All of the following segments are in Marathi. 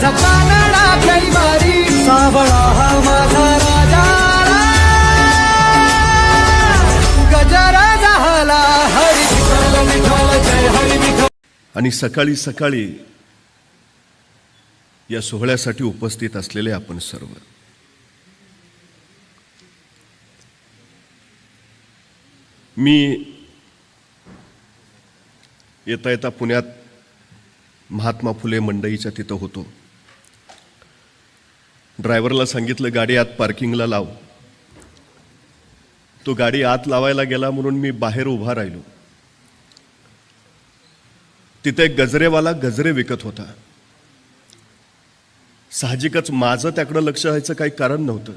माझा कानडा कैवारी सावळा हा माझा राजा गजरा झाला हरी विठ्ठल विठ्ठल जय हरी विठ्ठल. आणि सकाळी सकाळी या सोहळ्यासाठी उपस्थित असलेले आपण सर्व, मी येता येता पुण्यात महात्मा फुले मंडईच्या तिथं होतो. ड्रायव्हरला सांगितलं गाडी आत पार्किंगला लाव. तो गाडी आत लावायला गेला म्हणून मी बाहेर उभा राहिलो. तिथे एक गजरेवाला गजरे विकत होता. साहजिकच माझं त्याकडे लक्ष द्यायचं काही कारण नव्हतं,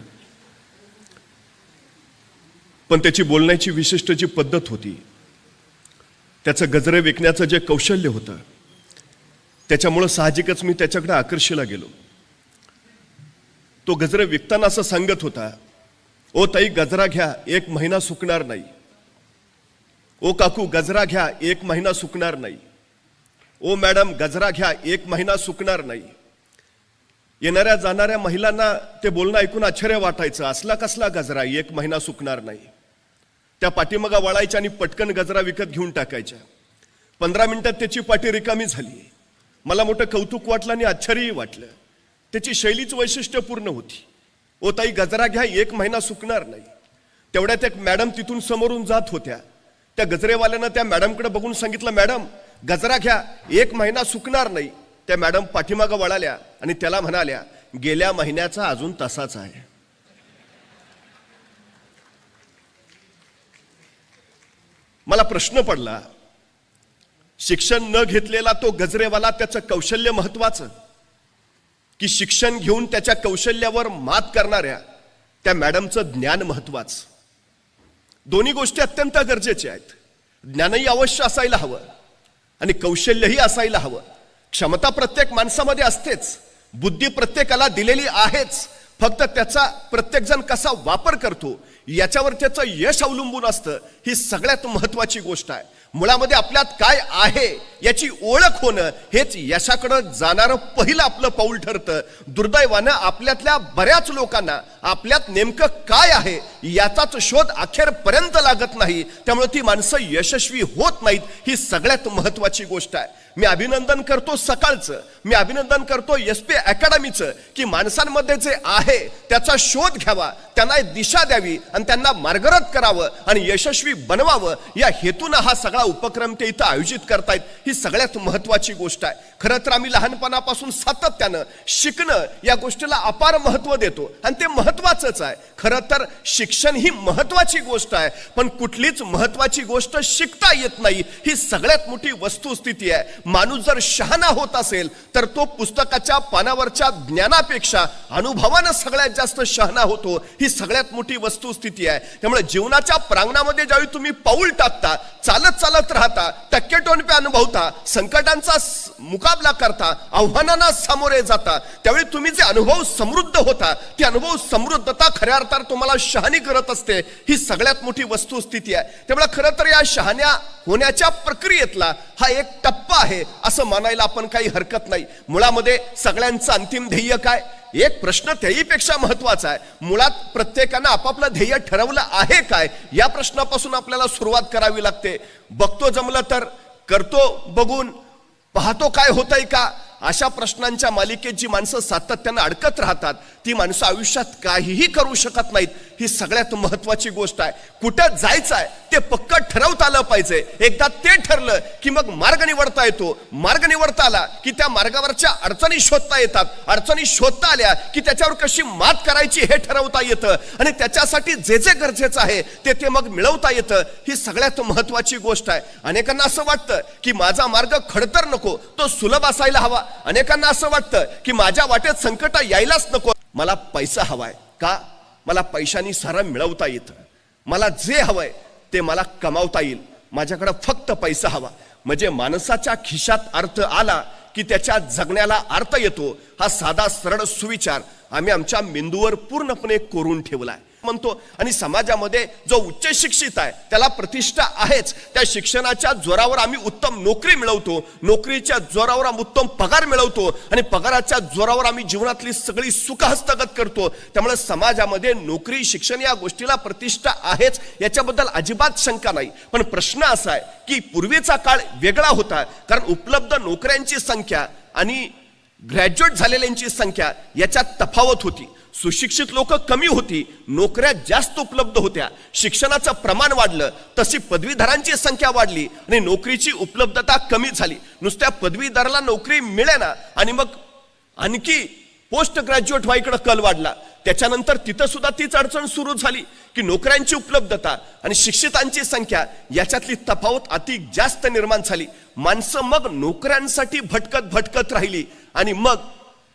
पण त्याची बोलण्याची विशिष्ट जी पद्धत होती, त्याचं गजरे विकण्याचं जे कौशल्य होतं, त्याच्यामुळं साहजिकच मी त्याच्याकडे आकर्षीला गेलो. तो गजरे विकताना असं सांगत होता, ओ ताई गजरा घ्या, 1 महिना सुकणार नाही. ओ काकू गजरा घ्या, 1 महिना सुकणार नाही. ओ मॅडम गजरा घ्या, 1 महिना सुकणार नाही. येणाऱ्या जाणाऱ्या महिलांना ते बोलणं ऐकून आश्चर्य वाटायचं. असला कसला गजरा, 1 महिना सुकणार नाही. त्या पाठीमागा वळायच्या आणि पटकन गजरा विकत घेऊन टाकायच्या. 15 मिनिटात त्याची पाठी रिकामी झाली. मला मोठं कौतुक वाटलं आणि आश्चर्यही वाटलं. त्याची शैलीच वैशिष्ट्यपूर्ण होती. ओ ताई गजरा घ्या, 1 महिना सुकणार नाही. तेवढ्यात एक मॅडम तिथून समोरून जात होत्या. त्या गजरेवाल्यानं त्या मॅडमकडे बघून सांगितलं, मॅडम गजरा घ्या, 1 महिना सुकणार नाही. त्या मॅडम पाठीमागं वळाल्या आणि त्याला म्हणाल्या, गेल्या महिन्याचा अजून तसाच आहे. मला प्रश्न पडला, शिक्षण न घेतलेला तो गजरेवाला त्याचं कौशल्य महत्वाचं, की शिक्षण घेऊन त्याच्या कौशल्यावर मात करणाऱ्या त्या मॅडमचं ज्ञान महत्वाचं? दोन्ही गोष्टी अत्यंत गरजेच्या आहेत. ज्ञानही अवश्य असायला हवं आणि कौशल्यही असायला हवं. क्षमता प्रत्येक माणसामध्ये असतेच, बुद्धी प्रत्येकाला दिलेली आहेच. फक्त त्याचा प्रत्येकजण कसा वापर करतो याच्यावर त्याचं यश अवलंबून असतं. ही सगळ्यात महत्वाची गोष्ट आहे. मुळामध्ये आपल्यात काय आहे याची ओळख होणं हेच यशाकडे जाणारं पहिलं आपलं पाऊल ठरतं. दुर्दैवानं आपल्यातल्या बऱ्याच लोकांना आपल्यात नेमकं काय आहे याचाच शोध अखेरपर्यंत लागत नाही. त्यामुळे ती माणसं यशस्वी होत नाहीत. ही सगळ्यात महत्वाची गोष्ट आहे. मी अभिनंदन करतो सकाळचं, मी अभिनंदन करतो SP अकॅडमीचं, की माणसांमध्ये जे आहे त्याचा शोध घ्यावा, त्यांना दिशा द्यावी आणि त्यांना मार्गरत करावं आणि यशस्वी बनवावं या हेतूनं हा सगळा उपक्रम ते इथं आयोजित करतायत. ही सगळ्यात महत्वाची गोष्ट आहे. खरं तर आम्ही लहानपणापासून सातत्यानं शिकणं या गोष्टीला अपार महत्व देतो आणि ते महत्वाचंच आहे. खरं तर शिक्षण ही महत्वाची गोष्ट आहे, पण कुठलीच महत्वाची गोष्ट शिकता येत नाही. ही सगळ्यात मोठी वस्तुस्थिती आहे. माणूस जर शहाणा होत असेल तर तो पुस्तकाच्या पानावरच्या ज्ञानापेक्षा अनुभवानं सगळ्यात जास्त शहाणा होतो. ही सगळ्यात मोठी वस्तुस्थिती आहे. त्यामुळे जीवनाच्या प्रांगणामध्ये ज्यावेळी तुम्ही पाऊल टाकता, चालत चालत राहता, टक्केटोणपे अनुभवता, संकटांचा मुकाबला करता, आव्हानांना सामोरे जाता, त्यावेळी तुम्ही जे अनुभव समृद्ध होता, ती अनुभव समृद्धता खऱ्या अर्थात तुम्हाला शहाणी करत असते. ही सगळ्यात मोठी वस्तुस्थिती आहे. त्यामुळे खरं तर या शहाण्या होण्याच्या प्रक्रियेतला हा एक टप्पा आहे असं मानायला आपण काही हरकत नाही. मुळामध्ये सगळ्यांचं अंतिम ध्येय काय? एक प्रश्न त्याहीपेक्षा महत्वाचा आहे. मुळात प्रत्येकानं आपापलं ध्येय ठरवलं आहे काय या प्रश्नापासून आपल्याला सुरुवात करावी लागते. बघतो जमलं तर, करतो बघून, पाहतो काय होतंय का, अशा प्रश्नांच्या मालिकेत जी माणसं सातत्यानं अडकत राहतात ती माणसं आयुष्यात काहीही करू शकत नाहीत. ही सगळ्यात महत्वाची गोष्ट आहे. कुठं जायचं आहे ते पक्क ठरवता आलं पाहिजे. एकदा ते ठरलं की मग मार्ग निवडता येतो. मार्ग निवडता आला की त्या मार्गावरच्या अडचणी शोधता येतात. अडचणी शोधता आल्या की त्याच्यावर कशी मात करायची हे ठरवता येतं आणि त्याच्यासाठी जे जे गरजेचं आहे ते मग मिळवता येतं. ही सगळ्यात महत्वाची गोष्ट आहे. अनेकांना असं वाटतं की माझा मार्ग खडतर नको, तो सुलभ असायला हवा. अनेकांना असं वाटतं की माझ्या वाटेत संकट यायलाच नको. मला पैसा हवाय का? मला पैशानी सारं मिळवता येतं. मला जे हवंय ते मला कमावता येईल. माझ्याकडे फक्त पैसा हवा. म्हणजे माणसाच्या खिशात अर्थ आला की त्याच्या जगण्याला अर्थ येतो. हा साधा सरळ सुविचार आम्ही आमच्या मेंदूवर पूर्णपणे कोरून ठेवलाय. म्हणतो, आणि समाजामध्ये जो उच्च शिक्षित आहे त्याला प्रतिष्ठा आहेच. त्या शिक्षणाच्या जोरावर आम्ही उत्तम नोकरी मिळवतो, नोकरीच्या जोरावर आम्ही उत्तम पगार मिळवतो, आणि पगाराच्या जोरावर आम्ही जीवनातली सगळी सुख हस्तगत करतो. त्यामुळे समाजामध्ये नोकरी, शिक्षण या गोष्टीला प्रतिष्ठा आहेच, याच्याबद्दल अजिबात शंका नाही. पण प्रश्न असा आहे की पूर्वीचा काळ वेगळा होता, कारण उपलब्ध नोकऱ्यांची संख्या आणि ग्रॅज्युएट झालेल्यांची संख्या याच्यात तफावत होती. सुशिक्षित लोक कमी होती, नोकऱ्या जास्त उपलब्ध होत्या. शिक्षणाचं प्रमाण वाढलं तशी पदवीधरांची संख्या वाढली आणि नोकरीची उपलब्धता कमी झाली. नुसत्या पदवीधराला नोकरी मिळेना आणि मग आणखी पोस्ट ग्रॅज्युएट व्हायकडे कल वाढला. त्याच्यानंतर तिथं सुद्धा तीच अडचण सुरू झाली की नोकऱ्यांची उपलब्धता आणि शिक्षितांची संख्या याच्यातली तफावत अति जास्त निर्माण झाली. माणसं मग नोकऱ्यांसाठी भटकत भटकत राहिली आणि मग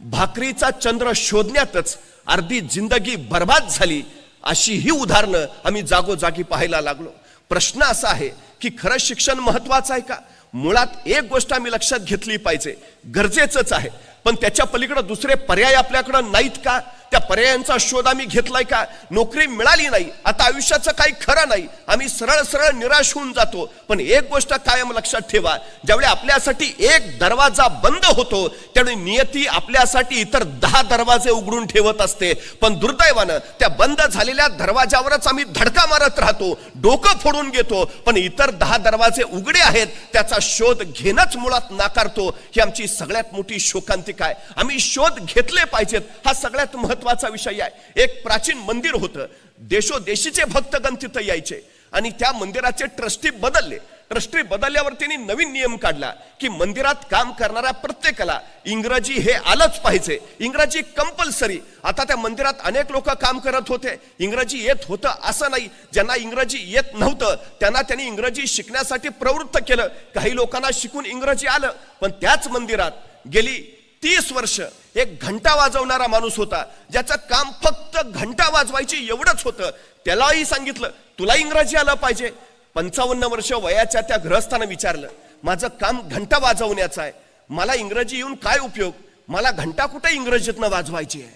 भाकरीचा चंद्र शोधण्यातच अर्धी जिंदगी बर्बाद झाली. अशी ही उदाहरणं आम्ही जागोजागी पाहायला लागलो. प्रश्न असा आहे की खरं शिक्षण महत्वाचं आहे का? मुळात एक गोष्ट आम्ही लक्षात घेतली पाहिजे, गरजेचंच आहे, पण त्याच्या पलीकडे दुसरे पर्याय आपल्याकडे नाहीत का? त्या पर्यायांचा शोध आम्ही घेतलाय का? नोकरी मिळाली नाही, आता आयुष्याचं काही खरं नाही, आम्ही सरळ सरळ निराश होऊन जातो. पण एक गोष्ट कायम लक्षात ठेवा, ज्यावेळी आपल्यासाठी एक दरवाजा बंद होतो त्यावेळी नियती आपल्यासाठी इतर 10 दरवाजे उघडून ठेवत असते. पण दुर्दैवानं त्या बंद झालेल्या दरवाजावरच आम्ही धडका मारत राहतो, डोकं फोडून घेतो, पण इतर 10 दरवाजे उघडे आहेत त्याचा शोध घेणंच मुळात नाकारतो. ही आमची सगळ्यात मोठी शोकांतिका आहे. आम्ही शोध घेतले पाहिजेत, हा सगळ्यात महत्वाचा विषय आहे. एक प्राचीन मंदिर होतं, देशोदेशीचे भक्तगण तिथं यायचे आणि त्या मंदिराचे ट्रस्टी बदलले. ट्रस्टी बदलल्यावर त्यांनी नवीन नियम काढला की मंदिरात काम करणाऱ्या प्रत्येकाला इंग्रजी हे आलंच पाहिजे, इंग्रजी कंपल्सरी. आता त्या मंदिरात अनेक लोक काम करत होते, इंग्रजी येत होतं असं नाही, ज्यांना इंग्रजी येत नव्हतं त्यांना त्यांनी इंग्रजी शिकण्यासाठी प्रवृत्त केलं. काही लोकांना शिकून इंग्रजी आलं. पण त्याच मंदिरात गेली 30 वर्ष एक घंटा वाजवणारा माणूस होता, ज्याचं काम फक्त घंटा वाजवायची एवढंच होतं. त्यालाही सांगितलं तुला इंग्रजी आलं पाहिजे. 55 वर्ष वयाच्या त्या गृहस्थानं विचारलं, माझं काम घंटा वाजवण्याचं आहे, मला इंग्रजी येऊन काय उपयोग, मला घंटा कुठे इंग्रजीतनं वाजवायची आहे,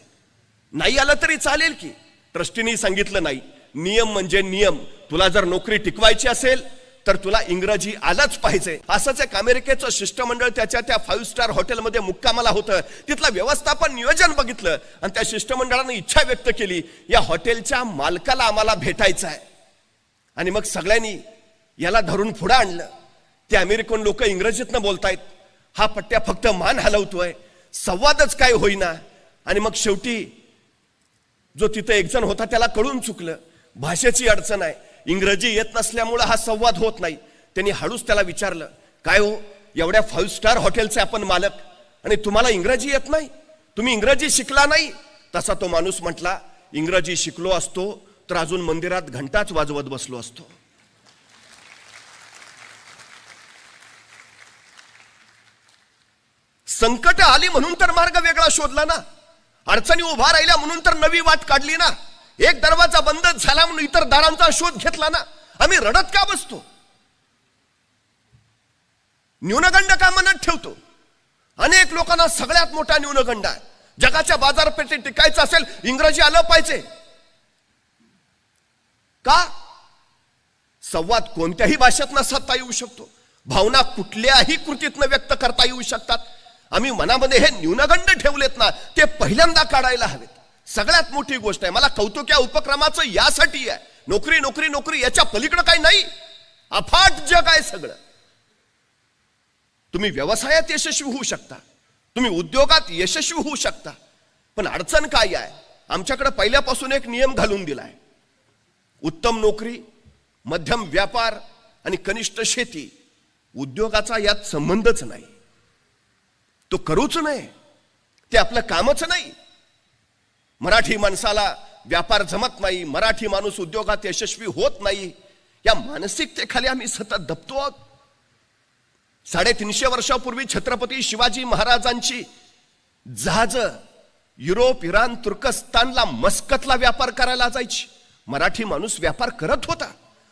नाही आलं तरी चालेल की? ट्रस्टीने सांगितलं नाही, नियम म्हणजे नियम, तुला जर नोकरी टिकवायची असेल तर तुला इंग्रजी आलंच पाहिजे. असंच एक अमेरिकेचं शिष्टमंडळ त्याच्या त्या 5 स्टार हॉटेलमध्ये मुक्कामाला होतं. तिथलं व्यवस्थापन नियोजन बघितलं आणि त्या शिष्टमंडळाने इच्छा व्यक्त केली, या हॉटेलच्या मालकाला आम्हाला भेटायचं आहे. आणि मग सगळ्यांनी याला धरून पुढे आणलं. ते अमेरिकन लोक इंग्रजीतनं बोलतायत, हा पट्ट्या फक्त मान हलवतोय, संवादच काय होईना. आणि मग शेवटी जो तिथं एक जण होता त्याला कळून चुकलं, भाषेची अडचण आहे, इंग्रजी येत नसल्यामुळे हा संवाद होत नाही. त्यांनी हळूच त्याला विचारलं, काय हो, एवढ्या 5 स्टार हॉटेलचे आपण मालक आणि तुम्हाला इंग्रजी येत नाही, तुम्ही इंग्रजी शिकला नाही? तसा तो माणूस म्हटला, इंग्रजी शिकलो असतो तर अजून मंदिरात घंटाच वाजवत बसलो असतो. संकट आली म्हणून तर मार्ग वेगळा शोधला ना, अडचणी उभा राहिल्या म्हणून तर नवी वाट काढली ना, एक दरवाजा बंद झाला म्हणून इतर दारांचा शोध घेतला ना. आम्ही रडत का बसतो, न्यूनगंड का मनात ठेवतो? अनेक लोकांना सगळ्यात मोठा न्यूनगंड आहे, जगाच्या बाजारपेठेत टिकायचं असेल इंग्रजी आलं पाहिजे. का? संवाद कोणत्याही भाषेतनं साधता येऊ शकतो, भावना कुठल्याही कृतीतनं व्यक्त करता येऊ शकतात. आम्ही मनामध्ये हे न्यूनगंड ठेवलेत ना, ते पहिल्यांदा काढायला हवेत. सगळ्यात मोठी गोष्ट आहे, मला कौतुक या उपक्रमाचं यासाठी आहे. नोकरी नोकरी नोकरी याच्या पलीकडे काही नाही, अफाट जग आहे सगळं. तुम्ही व्यवसायात यशस्वी होऊ शकता, तुम्ही उद्योगात यशस्वी होऊ शकता, पण अडचण काय आहे? आमच्याकडे पहिल्यापासून एक नियम घालून दिलाय, उत्तम नोकरी, मध्यम व्यापार आणि कनिष्ठ शेती. उद्योगाचा यात संबंधच नाही, तो करूच नये, ते आपलं कामच नाही. मराठी माणसाला व्यापार जमत नाही, मराठी माणूस उद्योगात यशस्वी होत नाही, या मानसिकतेखाली आम्ही सतत दबतो आहोत. 350 वर्षापूर्वी छत्रपती शिवाजी महाराजांची जहाज युरोप, इराण, तुर्कस्तानला, मस्कतला व्यापार करायला जायची. मराठी माणूस व्यापार करत होता,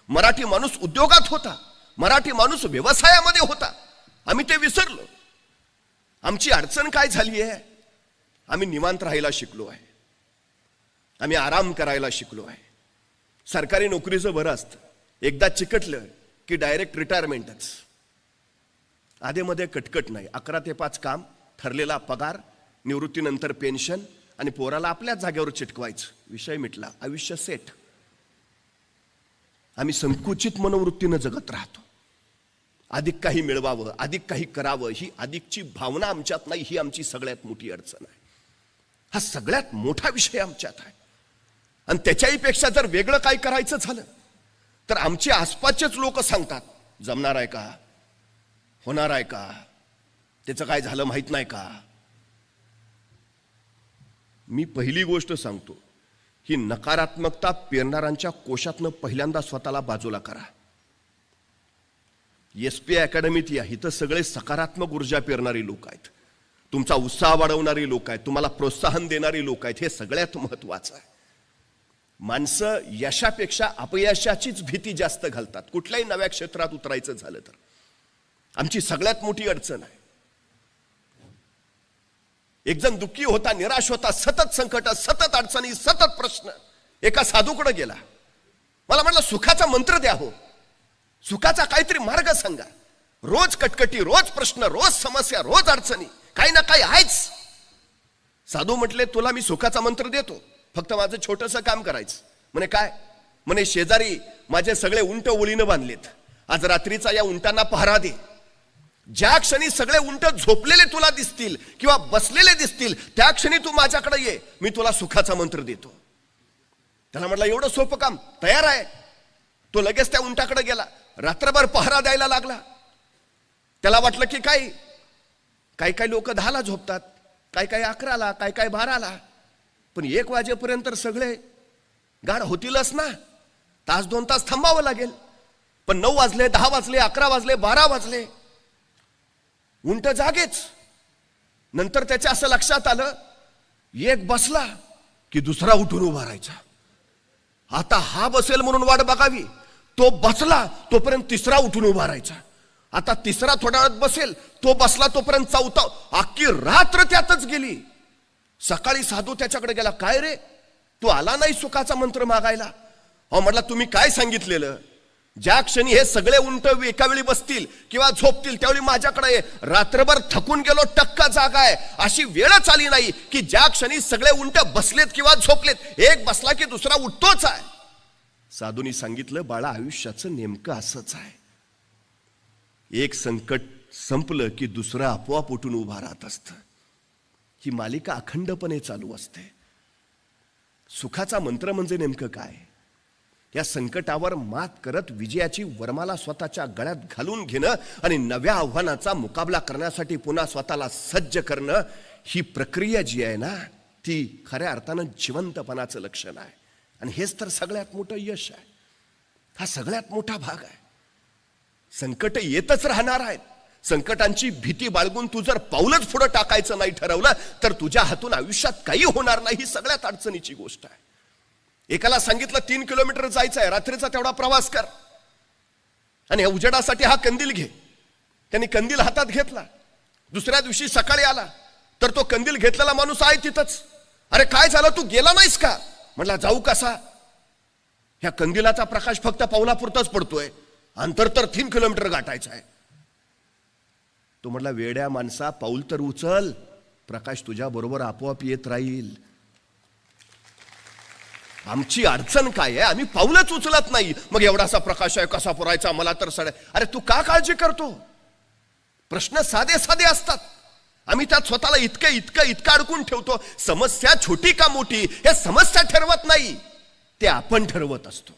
मराठी माणूस उद्योगात होता, मराठी माणूस व्यवसायामध्ये होता. आम्ही ते विसरलो. आमची अडचण काय झाली आहे? आम्ही निवांत राहायला शिकलो आहे, आम्ही आराम करायला शिकलो आहे. सरकारी नोकरीचं बरं असतं, एकदा चिकटलं की डायरेक्ट रिटायरमेंटच. आधेमध्ये कटकट नाही. 11 ते 5 काम, ठरलेला पगार, निवृत्तीनंतर पेन्शन आणि पोराला आपल्याच जागेवर चिटकवायचं. विषय मिटला, आयुष्य सेट. आम्ही संकुचित मनोवृत्तीनं जगत राहतो. अधिक काही मिळवावं, अधिक काही करावं, ही अधिकची भावना आमच्यात नाही. ही आमची सगळ्यात मोठी अडचण आहे. हा सगळ्यात मोठा विषय आमच्यात आहे. आणि त्याच्याही पेक्षा जर वेगळं काय करायचं झालं तर आमचे आसपासचेच लोक सांगतात, जमणार आहे का, होणार आहे का, त्याचं काय झालं माहित नाही का. मी पहिली गोष्ट सांगतो, ही नकारात्मकता पेरणाऱ्यांच्या कोशातनं पहिल्यांदा स्वतःला बाजूला करा. एसपी अकॅडमीत या, इथं सगळे सकारात्मक ऊर्जा पेरणारी लोक आहेत, तुमचा उत्साह वाढवणारी लोक आहेत, तुम्हाला प्रोत्साहन देणारी लोक आहेत. हे सगळ्यात महत्वाचं आहे. माणसं यशापेक्षा अपयशाचीच भीती जास्त घालतात कुठल्याही नव्या क्षेत्रात उतरायचं झालं तर. आमची सगळ्यात मोठी अडचण आहे. एक जण दुःखी होता, निराश होता, सतत संकट, सतत अडचणी, सतत प्रश्न. एका साधूकडे गेला, मला म्हटलं सुखाचा मंत्र द्या हो, सुखाचा काहीतरी मार्ग सांगा. रोज कटकटी, रोज प्रश्न, रोज समस्या, रोज अडचणी, काही ना काही आहेच. साधू म्हटले, तुला मी सुखाचा मंत्र देतो, फक्त माझं छोटंसं काम करायचं. म्हणे काय? म्हणे शेजारी माझे सगळे उंट ओळीनं बांधलेत, आज रात्रीचा या उंटांना पहारा दे. ज्या क्षणी सगळे उंट झोपलेले तुला दिसतील किंवा बसलेले दिसतील त्या क्षणी तू माझ्याकडे ये, मी तुला सुखाचा मंत्र देतो. त्याला म्हटलं एवढं सोपं काम, तयार आहे. तो लगेच त्या उंटाकडे गेला, रात्रभर पहारा द्यायला लागला. त्याला वाटलं की काही लोक 10ला झोपतात, काही 11ला, काही 12ला, पण 1 वाजेपर्यंत सगळे गाढ होतीलच ना. 1-2 तास थांबावं लागेल. पण 9 वाजले, 10 वाजले, 11 वाजले, 12 वाजले, उंट जागेच. नंतर त्याच्या असं लक्षात आलं, एक बसला की दुसरा उठून उभा राहायचा. आता हा बसेल म्हणून वाट बघावी, तो बसला तोपर्यंत तिसरा उठून उभा राहायचा. आता तिसरा थोड्या वेळात बसेल, तो बसला तोपर्यंत चौथा. अख्खी रात्र त्यातच गेली. सकाळी साधू त्याच्याकडे गेला, काय रे तू आला नाही सुखाचा मंत्र मागायला? अहो म्हटलं, तुम्ही काय सांगितलेलं? ज्या क्षणी हे सगळे उंट एका वेळी बसतील किंवा झोपतील त्यावेळी माझ्याकडे. रात्रभर थकून गेलो, टक्का जागा आहे, अशी वेळच आली नाही की ज्या क्षणी सगळे उंट बसलेत किंवा झोपलेत, एक बसला की दुसरा उठतोच आहे. साधूंनी सांगितलं, बाळा आयुष्याचं नेमकं असंच आहे. एक संकट संपलं की दुसरं आपोआप उठून उभा राहत असतं. ही मालिका अखंडपणे चालू असते. सुखाचा मंत्र म्हणजे नेमकं काय? या संकटावर मात करत विजयाची वरमाला स्वतःच्या गळ्यात घालून घेणं आणि नव्या आव्हानाचा मुकाबला करण्यासाठी पुन्हा स्वतःला सज्ज करणं, ही प्रक्रिया जी आहे ना, ती खऱ्या अर्थानं जिवंतपणाचं लक्षण आहे. आणि हेच तर सगळ्यात मोठं यश आहे. हा सगळ्यात मोठा भाग आहे. संकट येतच राहणार आहेत. संकटांची भीती बाळगून तू जर पाऊलच पुढे टाकायचं नाही ठरवलं तर तुझ्या हातून आयुष्यात काही होणार नाही. ही सगळ्यात अडचणीची गोष्ट आहे. एकाला सांगितलं 3 किलोमीटर जायचं आहे, रात्रीचा तेवढा प्रवास कर आणि उजेडासाठी हा कंदील घे. त्यांनी कंदील हातात घेतला. दुसऱ्या दिवशी सकाळी आला तर तो कंदील घेतलेला माणूस आहे तिथंच. अरे काय झालं, तू गेला नाहीस का? म्हटला, जाऊ कसा? ह्या कंदिलाचा प्रकाश फक्त पावलापुरताच पडतोय, अंतर तर 3 किलोमीटर गाठायचं आहे. तो म्हटला, वेड्या माणसा, पाऊल तर उचल, प्रकाश तुझ्या बरोबर आपोआप येत राहील. आमची अडचण काय आहे, आम्ही पाऊलच उचलत नाही. मग एवढासा प्रकाश आहे, कसा पुरायचा, मला तर सड. अरे तू का काळजी करतो? प्रश्न साधे साधे असतात, आम्ही त्यात स्वतःला इतकं अडकून ठेवतो. समस्या छोटी का मोठी हे समस्या ठरवत नाही, ते आपण ठरवत असतो.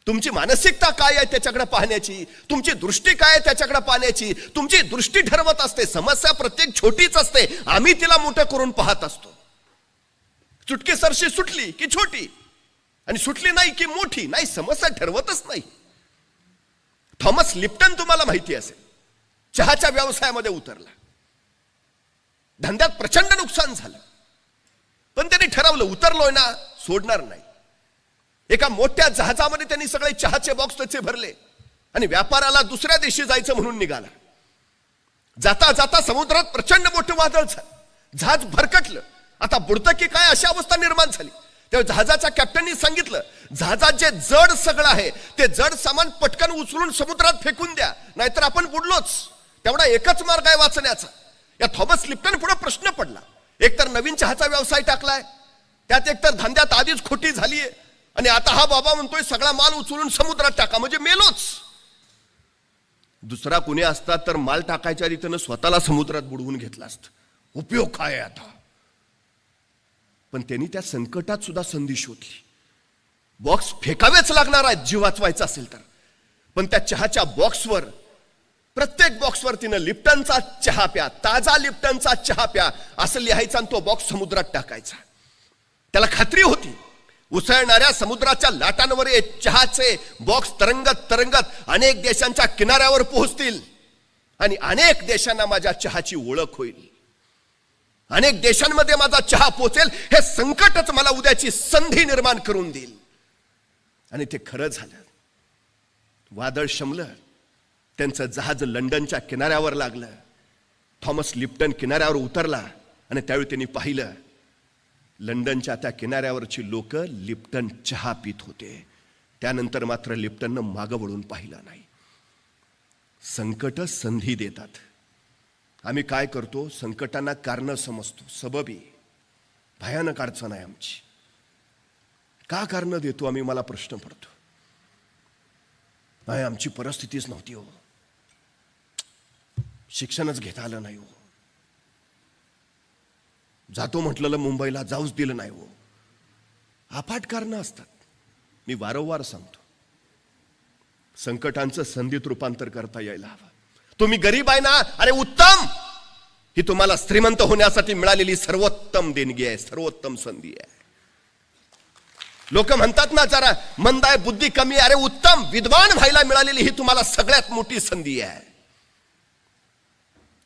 तुमची मानसिकता काय आहे त्याच्याकडे पाहण्याची, तुमची दृष्टी काय आहे त्याच्याकडे पाहण्याची, तुमची दृष्टी ठरवत असते. समस्या प्रत्येक छोटीच असते, आम्ही तिला मोठं करून पाहत असतो. चुटकी सरशी सुटली की छोटी आणि सुटली नाही की मोठी, नाही, समस्या ठरवतच नाही. थॉमस लिप्टन तुम्हाला माहिती असेल, चहाच्या व्यवसायामध्ये उतरला. धंद्यात प्रचंड नुकसान झालं, पण त्यांनी ठरवलं उतरलोय ना, सोडणार नाही. एका मोठ्या जहाजामध्ये त्यांनी सगळे चहाचे बॉक्स त्याचे भरले आणि व्यापाराला दुसऱ्या देशी जायचं म्हणून निघाला. जाता जाता समुद्रात प्रचंड मोठं वादळ झालं, जहाज भरकटलं. आता बुडतं की काय अशी अवस्था निर्माण झाली. तेव्हा जहाजाच्या कॅप्टननी सांगितलं, जहाजात जे जड सगळं आहे ते जड सामान पटकन उचलून समुद्रात फेकून द्या, नाहीतर आपण बुडलोच. तेवढा एकच मार्ग आहे वाचण्याचा. या थॉमस लिप्टन पुढे प्रश्न पडला. एकतर नवीन चहाचा व्यवसाय टाकलाय, त्यात एकतर धंद्यात आधीच खोटी झालीये, आणि आता हा बाबा म्हणतोय सगळा माल उचलून समुद्रात टाका, म्हणजे मेलोच. दुसरा कुणी असता तर माल टाकायच्या आधी त्यानं स्वतःला समुद्रात बुडवून घेतला असतं. उपयोग काय आता. पण त्यांनी त्या संकटात सुद्धा संधी शोधली. बॉक्स फेकावेच लागणार आहे जीव वाचवायचा असेल तर, पण त्या चहाच्या बॉक्सवर, प्रत्येक बॉक्सवर तिनं लिप्टनचा चहा प्या, ताजा लिप्टनचा चहा प्या असं लिहायचं, आणि तो बॉक्स समुद्रात टाकायचा. त्याला खात्री होती उसळणाऱ्या समुद्राच्या लाटांवर हे चहाचे बॉक्स तरंगत तरंगत अनेक देशांच्या किनाऱ्यावर पोहोचतील, आणि अनेक देशांना माझ्या चहाची ओळख होईल, अनेक देशांमध्ये माझा चहा पोचेल. हे संकटच मला उद्याची संधी निर्माण करून देईल. आणि ते खरं झालं. वादळ शमलं, त्यांचं जहाज लंडनच्या किनाऱ्यावर लागलं. थॉमस लिप्टन किनाऱ्यावर उतरला, आणि त्यावेळी त्यांनी पाहिलं लंडनच्या त्या किनाऱ्यावरची लोक लिप्टन चहा पित होते. त्यानंतर मात्र लिप्टननं मागं वळून पाहिलं नाही. संकट संधी देतात. आम्ही काय करतो, संकटांना कारण समजतो, सबबी भयानक अडचण आहे आमची. का कारण देतो आम्ही, मला प्रश्न पडतो. नाही, आमची परिस्थितीच नव्हती हो, शिक्षणच घेता आलं नाही हो, जातो म्हटलेलं मुंबईला जाऊच दिलं नाही हो. अफाट कारणं असतात. मी वारंवार सांगतो, संकटांचं संधीत रूपांतर करता यायला हवं. तुम्ही गरीब आहे ना, अरे उत्तम, ही तुम्हाला श्रीमंत होण्यासाठी मिळालेली सर्वोत्तम देणगी आहे, सर्वोत्तम संधी आहे. लोक म्हणतात ना जरा मंद आहे, बुद्धी कमी, अरे उत्तम, विद्वान व्हायला मिळालेली ही तुम्हाला सगळ्यात मोठी संधी आहे.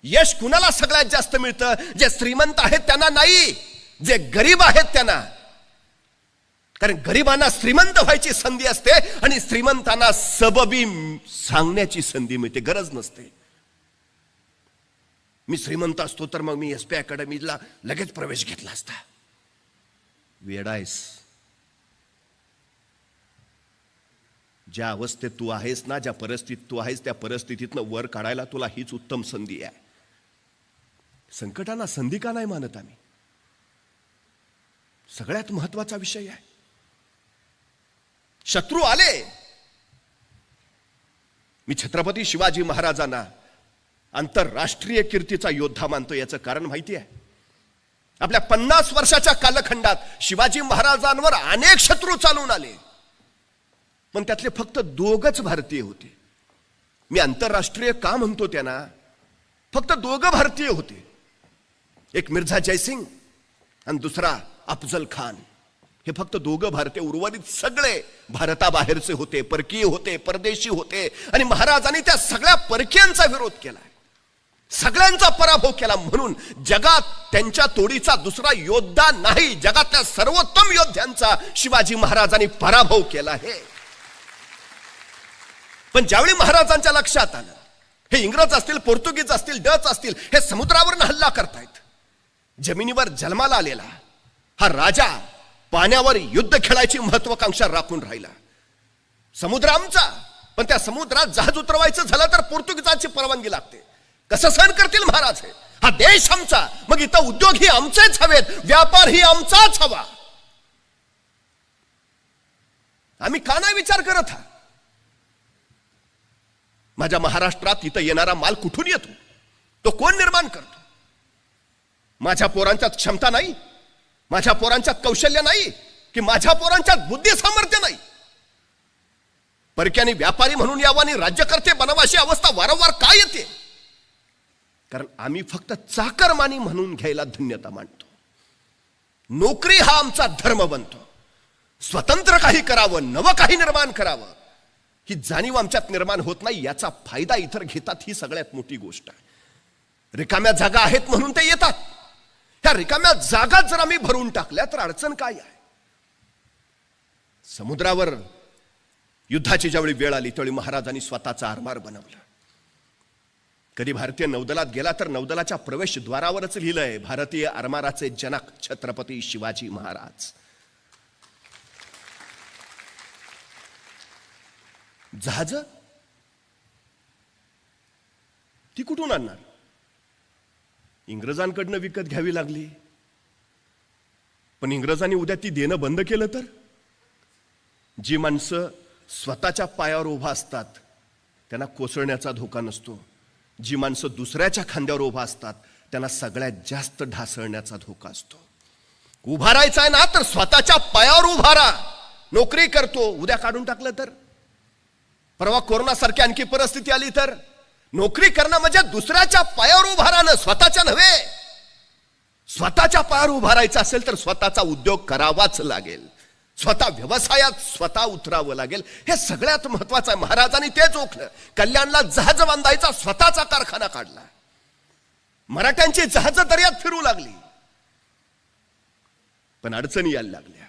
यश कुणाला सगळ्यात जास्त मिळतं, जे श्रीमंत आहेत त्यांना नाही, जे गरीब आहेत त्यांना. कारण गरिबांना श्रीमंत व्हायची संधी असते, आणि श्रीमंतांना सबबी सांगण्याची संधी मिळते, गरज नसते. मी श्रीमंत असतो तर मग मी SP अकॅडमीला लगेच प्रवेश घेतला असता. वेडायस. ज्या अवस्थेत तू आहेस ना, ज्या परिस्थितीत तू आहेस, त्या परिस्थितीतनं वर काढायला तुला हीच उत्तम संधी आहे. संकटांना संधी का नाही मानत आम्ही? सगळ्यात महत्वाचा विषय आहे. शत्रू आले. मी छत्रपती शिवाजी महाराजांना आंतरराष्ट्रीय कीर्तीचा योद्धा मानतो. याचं कारण माहिती आहे, आपल्या 50 वर्षाच्या कालखंडात शिवाजी महाराजांवर अनेक शत्रू चालून आले, पण त्यातले फक्त 2च भारतीय होते. मी आंतरराष्ट्रीय का म्हणतो त्यांना, फक्त 2 भारतीय होते. एक मिर्झा जयसिंग आणि दुसरा अफजल खान. हे फक्त 2 भारतीय, उर्वरित सगळे भारताबाहेरचे होते, परकीय होते, परदेशी होते. आणि महाराजांनी त्या सगळ्या परकीयांचा विरोध केला, सगळ्यांचा पराभव केला. म्हणून जगात त्यांच्या तोडीचा दुसरा योद्धा नाही, जगातल्या सर्वोत्तम योद्ध्यांचा शिवाजी महाराजांनी पराभव केला आहे. पण ज्यावेळी महाराजांच्या लक्षात आलं, हे इंग्रज असतील, पोर्तुगीज असतील, डच असतील, हे समुद्रावरून हल्ला करतायत. जमिनीवर जन्माला आलेला हा राजा पाण्यावर युद्ध खेळायची महत्वाकांक्षा राखून राहिला. समुद्र आमचा, पण त्या समुद्रात जहाज उतरवायचं झालं तर पोर्तुगीजांची परवानगी लागते. कसं सहन करतील महाराज? हा देश आमचा, मग इथं उद्योग ही आमचेच हवेत, व्यापार ही आमचाच हवा. आम्ही का नाही विचार करत? हा माझ्या महाराष्ट्रात इथं येणारा माल कुठून येतो? तो कोण निर्माण करतो? माझ्या पोरांच्यात क्षमता नाही, माझ्या पोरांच्यात कौशल्य नाही, की माझ्या पोरांच्यात बुद्धी सामर्थ्य नाही? परक्याने व्यापारी म्हणून यावं आणि राज्यकर्ते बनावं अशी अवस्था वारंवार का येते? कारण आम्ही फक्त चाकरमानी म्हणून घ्यायला धन्यता मानतो. नोकरी हा आमचा धर्म बनतो. स्वतंत्र काही करावं, नवं काही निर्माण करावं, ही जाणीव आमच्यात निर्माण होत नाही. याचा फायदा इतर घेतात, ही सगळ्यात मोठी गोष्ट आहे. रिकाम्या जागा आहेत म्हणून ते येतात. ह्या रिकाम्या जागा जर आम्ही भरून टाकल्या तर अडचण काय आहे? समुद्रावर युद्धाची ज्यावेळी वेळ आली त्यावेळी महाराजांनी स्वतःचा आरमार बनवला. कधी भारतीय नौदलात गेला तर नौदलाच्या प्रवेशद्वारावरच लिहिलंय, भारतीय आरमाराचे जनक छत्रपती शिवाजी महाराज. जहाज ती कुठून आणणार? इंग्रजांकडनं विकत घ्यावी लागली. पण इंग्रजांनी उद्या ती देणं बंद केलं तर? जी माणसं स्वतःच्या पायावर उभा असतात त्यांना कोसळण्याचा धोका नसतो. जी माणसं दुसऱ्याच्या खांद्यावर उभा असतात त्यांना सगळ्यात जास्त ढासळण्याचा धोका असतो. उभा राहायचा आहे ना तर स्वतःच्या पायावर उभा राहा. नोकरी करतो, उद्या काढून टाकलं तर? परवा कोरोनासारखी आणखी परिस्थिती आली तर? नोकरी करणं म्हणजे दुसऱ्याच्या पायावर उभा राहणं, स्वतःच्या नव्हे. स्वतःच्या पायावर उभा राहायचं असेल तर स्वतःचा उद्योग करावाच लागेल. स्वतः व्यवसायात स्वतः उतरावं लागेल. हे सगळ्यात महत्वाचं आहे. महाराजांनी तेच ओळखलं. कल्याणला जहाज बांधायचा स्वतःचा कारखाना काढला. मराठ्यांची जहाज दर्यात फिरू लागली. पण अडचणी यायला लागल्या.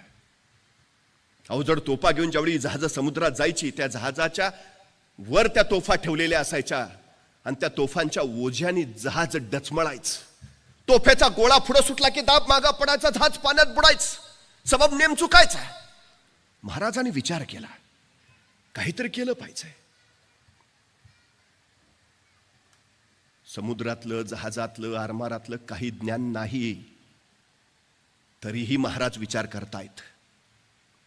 अवजड तोफा घेऊन ज्यावेळी जहाज समुद्रात जायची त्या जहाजाच्या वर त्या तोफा ठेवलेल्या असायच्या आणि त्या तोफांच्या ओझ्याने जहाज डचमळायचं. तोफेचा गोळा पुढे सुटला की दाब मागा पडायचा, जहाज पाण्यात बुडायचं. सबब नेम चुकायचा. महाराजांनी विचार केला काहीतरी केलं पाहिजे. समुद्रातलं, जहाजातलं, आरमारातलं काही ज्ञान नाही तरीही महाराज विचार करतायत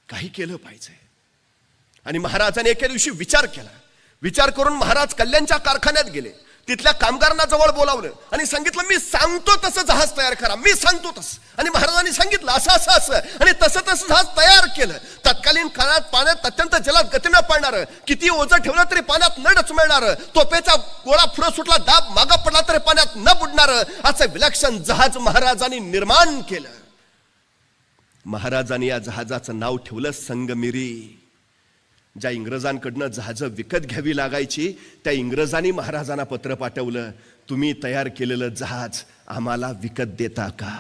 काही केलं पाहिजे. आणि महाराजांनी एके दिवशी विचार केला. विचार करून महाराज कल्याणच्या कारखान्यात गेले. तिथल्या कामगारांना जवळ बोलावलं आणि सांगितलं मी सांगतो तसं जहाज तयार करा, मी सांगतो तसं. आणि महाराजांनी सांगितलं असं असं असं आणि तसं तसं जहाज तयार केलं. तत्कालीन काळात पाण्यात अत्यंत जलद गतीनं पडणार, किती ओझं ठेवलं तरी पाण्यात न डचमळणार, तोफेचा गोळा पुढे सुटला दाब मागा पडला तरी पाण्यात न बुडणार असं विलक्षण जहाज महाराजांनी निर्माण केलं. महाराजांनी या जहाजाचं नाव ठेवलं संगमिरी. ज्या इंग्रजांकडनं जहाज विकत घ्यावी लागायची त्या इंग्रजांनी महाराजांना पत्र पाठवलं, तुम्ही तयार केलेलं जहाज आम्हाला विकत देता का?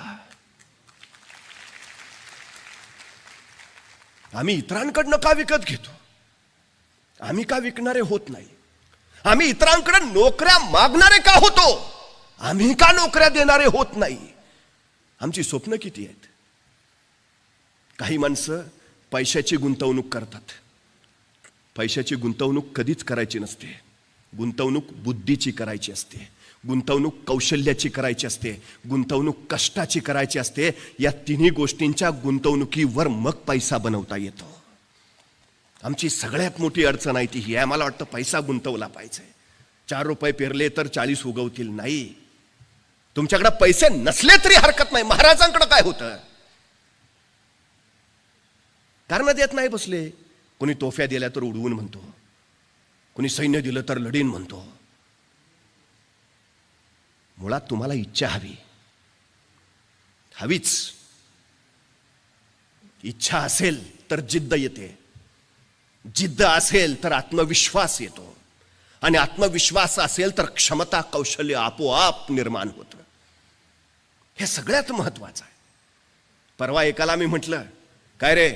आम्ही इतरांकडनं का विकत घेतो? आम्ही का विकणारे होत नाही? आम्ही इतरांकडे नोकऱ्या मागणारे का होतो? आम्ही का नोकऱ्या देणारे होत नाही? आमची स्वप्न किती आहेत? काही माणसं पैशाची गुंतवणूक करतात. पैशाची गुंतवणूक कधीच करायची नसते. गुंतवणूक बुद्धीची करायची असते. गुंतवणूक कौशल्याची करायची असते. गुंतवणूक कष्टाची करायची असते. या तिन्ही गोष्टींच्या गुंतवणुकीवर मग पैसा बनवता येतो. आमची सगळ्यात मोठी अडचण आहे ती ही आहे. मला वाटतं पैसा गुंतवला पाहिजे. 4 रुपये पेरले तर 40 उगवतील. नाही, तुमच्याकडे पैसे नसले तरी हरकत नाही. महाराजांकडे काय होतं? कारण देत नाही बसले. कोणी तोफ्या दिल्या तर उडवून म्हणतो, कोणी सैन्य दिलं तर लढीन म्हणतो. मुळात तुम्हाला इच्छा हवीच. इच्छा असेल तर जिद्द येते. जिद्द असेल तर आत्मविश्वास येतो. आणि आत्मविश्वास असेल तर क्षमता कौशल्य आपोआप निर्माण होतं. हे सगळ्यात महत्वाचं आहे. परवा एकाला मी म्हटलं, काय रे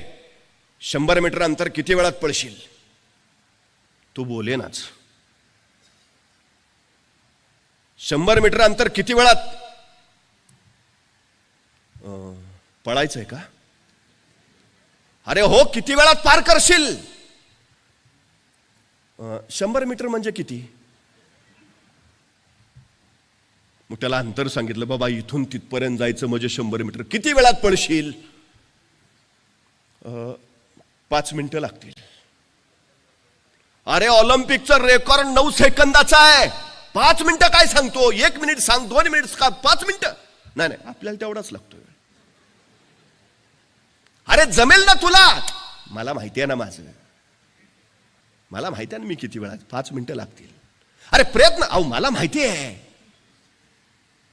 100 मीटर अंतर किती वेळात पळशील? तू बोले नाच. 100 मीटर अंतर किती वेळात पळायचंय का? अरे हो, किती वेळात पार करशील? 100 मीटर म्हणजे किती? मग त्याला अंतर सांगितलं, बाबा इथून तिथपर्यंत जायचं म्हणजे 100 मीटर. किती वेळात पळशील? 5 मिनिटं लागतील. अरे ऑलिम्पिकचं रेकॉर्ड 9 सेकंदाचा आहे. 5 मिनिटं काय सांगतो? 1 मिनिट सांग, 2 मिनिट का 5 मिनिटं? नाही, आपल्याला तेवढाच लागतोय. अरे जमेल ना तुला? मला माहिती आहे ना माझं. मला माहिती आहे ना मी किती वेळात. 5 मिनिटं लागतील. अरे प्रयत्न, अहो मला माहिती आहे.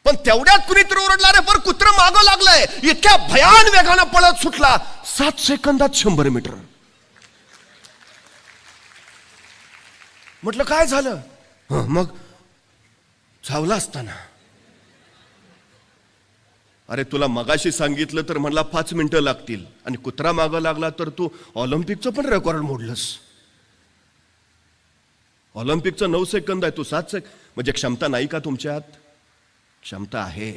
पण तेवढ्यात कुणीतरी ओरडला, रे पर कुत्र मागं लागलंय. इतक्या भयान वेगानं पळत सुटला. 7 सेकंदात 100 मीटर. म्हटलं काय झालं? मग चावला असताना. अरे तुला मगाशी सांगितलं तर म्हणला 5 मिनिटं लागतील आणि कुत्रा मागं लागला तर तू ऑलिम्पिकचं पण रेकॉर्ड मोडलंस. ऑलिम्पिकचं 9 सेकंद आहे, तू 7 सेकंद. म्हणजे क्षमता नाही का तुमच्यात? क्षमता आहे.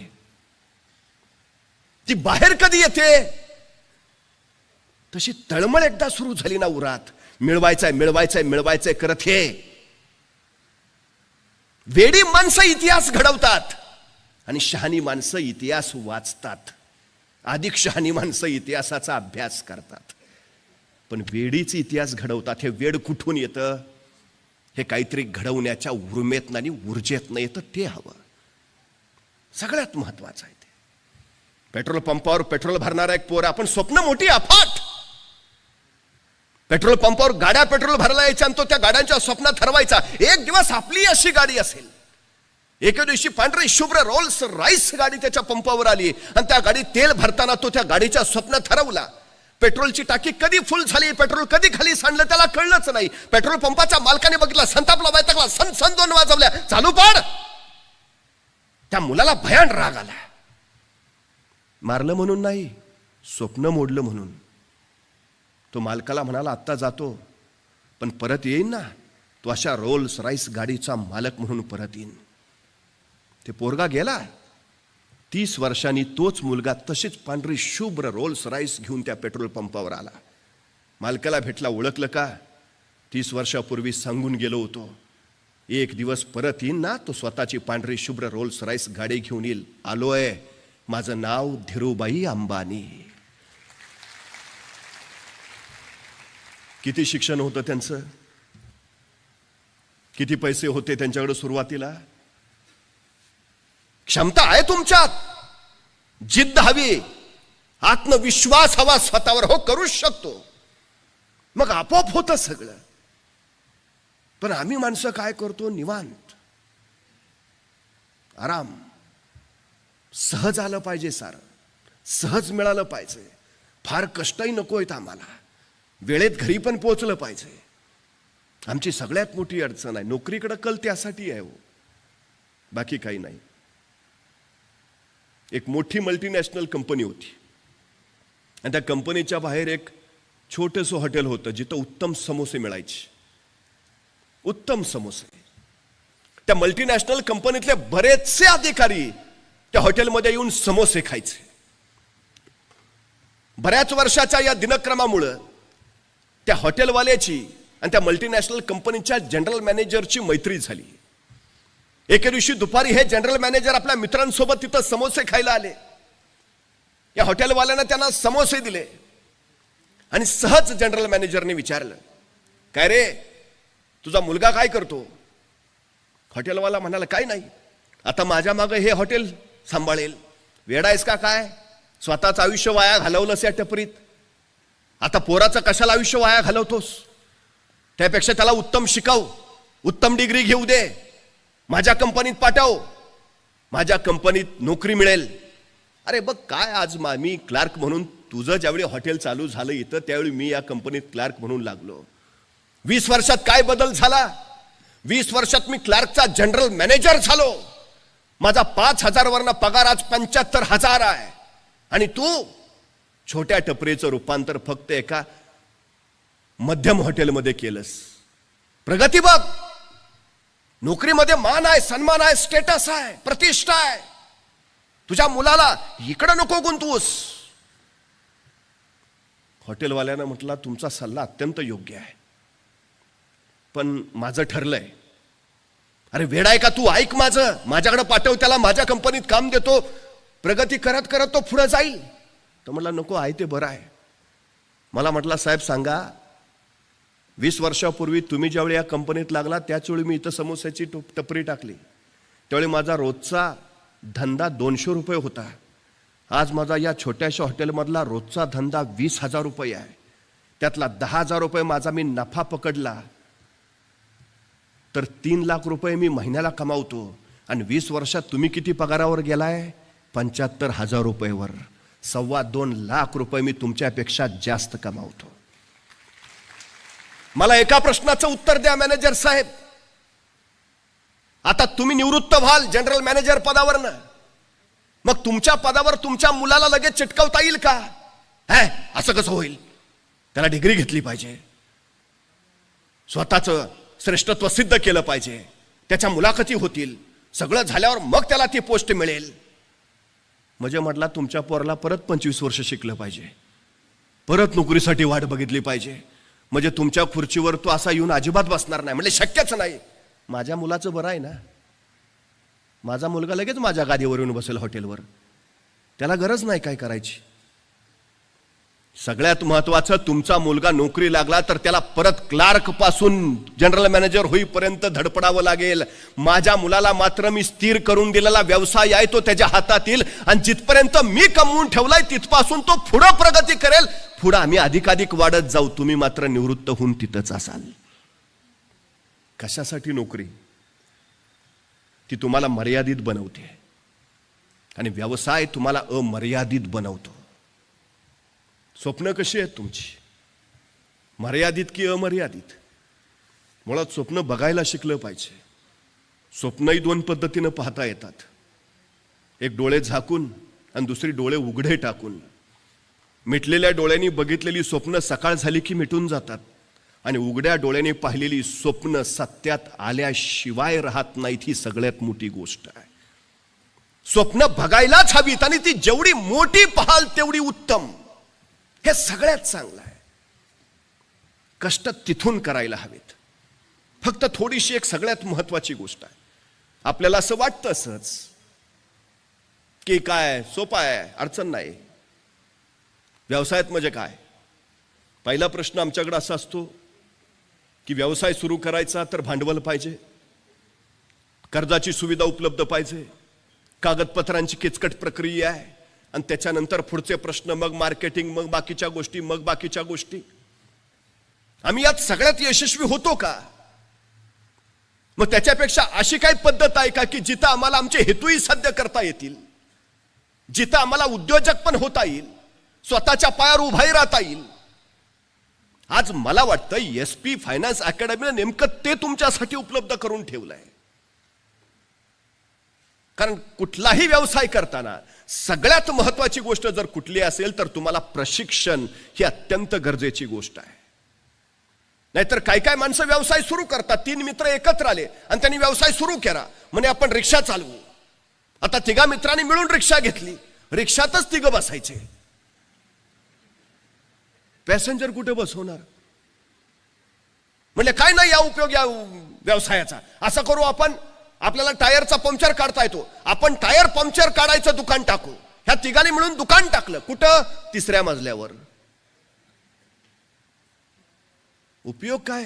ती बाहेर कधी येते? तशी तळमळ एकदा सुरू झाली ना उरात, मिळवायचंय मिळवायचंय मिळवायचंय करत हे वेडी माणसं इतिहास घडवतात आणि शहाणी माणसं इतिहास वाचतात. अधिक शहाणी माणसं इतिहासाचा अभ्यास करतात, पण वेडीच इतिहास घडवतात. हे वेड कुठून येतं? हे काहीतरी घडवण्याच्या उर्मेतनं आणि ऊर्जेतनं येतं, ते हवं. सगळ्यात महत्वाचं आहे ते. पेट्रोल पंपावर पेट्रोल भरणारा एक पोर, आपण स्वप्न मोठी अफाट. पेट्रोल पंपावर गाड्या पेट्रोल भरायला यायच्या आणि तो त्या गाड्यांच्या स्वप्नात ठरवायचा एक दिवस आपली अशी गाडी असेल. एके दिवशी पांढरी शुभ्र रोल्स रॉइस गाडी त्याच्या पंपावर आली आणि त्या गाडीत तेल भरताना तो त्या गाडीच्या स्वप्नात ठरवला. पेट्रोलची टाकी कधी फुल झाली, पेट्रोल कधी खाली सांडलं त्याला कळलंच नाही. पेट्रोल पंपाच्या मालकाने बघितला, संतापला, वैतागला, सन सन 2 वाजवल्या, चालू पाड. त्या मुलाला भयान राग आला. मारलं म्हणून नाही, स्वप्न मोडलं म्हणून. तो मालकाला म्हणाला, आत्ता जातो पण परत येईन ना, तो अशा रोल्स रॉइस गाडीचा मालक म्हणून परत येईन. ते पोरगा गेला. 30 वर्षांनी तोच मुलगा तशीच पांढरी शुभ्र रोल्स रॉइस घेऊन त्या पेट्रोल पंपावर आला. मालकाला भेटला, ओळखलं का? 30 वर्षापूर्वी सांगून गेलो होतो, एक दिवस परत येईन ना, तो स्वतःची पांढरी शुभ्र रोल्स रॉइस गाडी घेऊन येईल. आलोय, माझं नाव धीरूभाई अंबानी. किती शिक्षण होतं त्यांचं, किती पैसे होते त्यांच्याकडे सुरुवातीला. क्षमता आहे तुमच्यात, जिद्द हवी, आत्मविश्वास हवा स्वतःवर. हो, करूच शकतो, मग आपोआप होतं सगळं. पण आम्ही माणसं काय करतो? निवांत, आराम, सहज आलं पाहिजे, सारं सहज मिळालं पाहिजे, फार कष्टही नको आहेत आम्हाला, वेळेत घरी पण पोहोचलं पाहिजे. आमची सगळ्यात मोठी अडचण आहे. नोकरीकडे कल त्यासाठी आहे हो, बाकी काही नाही. एक मोठी मल्टीनॅशनल कंपनी होती आणि त्या कंपनीच्या बाहेर एक छोटंसं हॉटेल होतं जिथं उत्तम समोसे मिळायचे, उत्तम समोसे. त्या मल्टीनॅशनल कंपनीतले बरेचसे अधिकारी त्या हॉटेलमध्ये येऊन समोसे खायचे. बऱ्याच वर्षाच्या या दिनक्रमामुळं त्या हॉटेलवाल्याची आणि त्या मल्टीनॅशनल कंपनीच्या जनरल मॅनेजरची मैत्री झाली. एके दिवशी दुपारी हे जनरल मॅनेजर आपल्या मित्रांसोबत तिथं समोसे खायला आले. या हॉटेलवाल्यानं त्यांना समोसे दिले आणि सहज जनरल मॅनेजरने विचारलं, काय रे, तुझा मुलगा काय करतो? हॉटेलवाला म्हणाला, काय नाही, आता माझ्या मागे हे हॉटेल सांभाळेल. वेडा आहेस का काय? स्वतःचं आयुष्य वाया घालवलंस या टपरीत, आता पोराचं कशाला आयुष्य वाया घालवतोस? त्यापेक्षा त्याला उत्तम शिकव, उत्तम डिग्री घेऊ दे, माझ्या कंपनीत पाठव, माझ्या कंपनीत नोकरी मिळेल. अरे बघ काय, आज मी क्लार्क म्हणून, तुझं ज्यावेळी हॉटेल चालू झालं इथं त्यावेळी मी या कंपनीत क्लार्क म्हणून लागलो. 20 वर्षात काय बदल झाला? 20 वर्षात मी क्लार्कचा जनरल मॅनेजर झालो. माझा 5,000 वरनं पगार आज 75,000 आहे. आणि तू छोट्या टपरीचं रूपांतर फक्त एका मध्यम हॉटेलमध्ये केलंस. प्रगती बघ, नोकरीमध्ये मान आहे, सन्मान आहे, स्टेटस आहे, प्रतिष्ठा आहे. तुझ्या मुलाला इकडं नको गुंतवूस. हॉटेलवाल्यानं म्हटलं, तुमचा सल्ला अत्यंत योग्य आहे, पण माझं ठरलंय. अरे वेडा आहे का तू? ऐक माझं, माझ्याकडे पाठव त्याला, माझ्या कंपनीत काम देतो, प्रगती करत करत तो पुढे जाईल. तर म्हटलं, नको, आहे ते बरं आहे. मला म्हटलं, साहेब सांगा, 20 वर्षापूर्वी तुम्ही ज्यावेळी या कंपनीत लागला त्याचवेळी मी इथं समोस्याची टपरी टाकली. त्यावेळी माझा रोजचा धंदा 200 रुपये होता. आज माझा या छोट्याशा हॉटेलमधला रोजचा धंदा 20,000 रुपये आहे. त्यातला 10,000 रुपये माझा मी नफा पकडला तर 3 लाख रुपये मी महिन्याला कमावतो. आणि 20 वर्षात तुम्ही किती पगारावर गेलाय? 75,000 रुपयेवर. 2.25 लाख रुपये मी तुमच्यापेक्षा जास्त कमावतो. मला एका प्रश्नाचं उत्तर द्या मॅनेजर साहेब. आता तुम्ही निवृत्त व्हाल जनरल मॅनेजर पदावरनं, मग तुमच्या पदावर तुमच्या मुलाला लगेच चिटकवता येईल का? असं कसं होईल? त्याला डिग्री घेतली पाहिजे, स्वतःचं श्रेष्ठत्व सिद्ध केलं पाहिजे, त्याच्या मुलाखती होतील, सगळं झाल्यावर मग त्याला ती पोस्ट मिळेल. म्हणजे म्हटला, तुमच्या पोराला परत 25 वर्ष शिकलं पाहिजे, परत नोकरीसाठी वाट बघितली पाहिजे, म्हणजे तुमच्या खुर्चीवर तो असा येऊन अजिबात बसणार नाही, म्हणजे शक्यच नाही. माझ्या मुलाचं बरं आहे ना, माझा मुलगा लगेच माझ्या गादीवर येऊन बसेल हॉटेलवर, त्याला गरज नाही काय करायची. सगळ्यात महत्वाचं, तुमचा मुलगा नोकरी लागला तर त्याला परत क्लार्क पासून जनरल मॅनेजर होईपर्यंत धडपडावं लागेल. माझ्या मुलाला मात्र मी स्थिर करून दिलेला व्यवसाय आहे तो त्याच्या हातात येईल, आणि जिथपर्यंत मी कमवून ठेवलाय तिथपासून तो पुढे प्रगती करेल. पुढे आम्ही अधिकाधिक वाढत जाऊ, तुम्ही मात्र निवृत्त होऊन तिथंच असाल. कशासाठी नोकरी? ती तुम्हाला मर्यादित बनवते आणि व्यवसाय तुम्हाला अमर्यादित बनवतो. स्वप्न कशी आहेत तुमची? मर्यादित की अमर्यादित? मुळात स्वप्न बघायला शिकलं पाहिजे. स्वप्नही दोन पद्धतीनं पाहता येतात, एक डोळे झाकून आणि दुसरी डोळे उघडे टाकून. मिटलेल्या डोळ्यांनी बघितलेली स्वप्न सकाळ झाली की मिटून जातात, आणि उघड्या डोळ्यांनी पाहिलेली स्वप्न सत्यात आल्याशिवाय राहत नाहीत. ही सगळ्यात मोठी गोष्ट आहे. स्वप्न बघायलाच हवीत, आणि ती जेवढी मोठी पाहाल तेवढी उत्तम. हे सगळ्यात चांगलं आहे. कष्ट तिथून करायला हवेत. फक्त थोडीशी एक सगळ्यात महत्वाची गोष्ट आहे, आपल्याला असं वाटतं असंच की काय सोपं आहे, अडचण नाही. व्यवसायात म्हणजे काय? पहिला प्रश्न आमच्याकडे असा असतो की व्यवसाय सुरू करायचा तर भांडवल पाहिजे, कर्जाची सुविधा उपलब्ध पाहिजे, कागदपत्रांची किचकट प्रक्रिया आहे, आणि त्याच्यानंतर पुढचे प्रश्न, मग मार्केटिंग, मग बाकीच्या गोष्टी. आम्ही यात सगळ्यात यशस्वी होतो का? मग त्याच्यापेक्षा अशी काही पद्धत आहे का की जिथं आम्हाला आमचे हेतूही साध्य करता येतील, जिथं आम्हाला उद्योजक पण होता येईल, स्वतःच्या पायावर उभाही राहता येईल? आज मला वाटतं SP फायनान्स अकॅडमीने नेमकं ते तुमच्यासाठी उपलब्ध करून ठेवलंय. कारण कुठलाही व्यवसाय करताना सगळ्यात महत्वाची गोष्ट जर कुठली असेल तर तुम्हाला प्रशिक्षण ही अत्यंत गरजेची गोष्ट आहे. नाहीतर काय काय माणसं व्यवसाय सुरू करतात, 3 मित्र एकत्र आले आणि त्यांनी व्यवसाय सुरू केला, म्हणजे आपण रिक्षा चालवू. आता 3 मित्रांनी मिळून रिक्षा घेतली, रिक्षातच 3 बसायचे, पॅसेंजर कुठे बसवणार? म्हणजे काय नाही या उपयोग या व्यवसायाचा. असं करू आपण, आपल्याला टायरचा पंक्चर काढता येतो, आपण टायर पंक्चर काढायचं दुकान टाकू. ह्या 3 मिळून दुकान टाकलं. कुठं? 3ऱ्या मजल्यावर. उपयोग काय?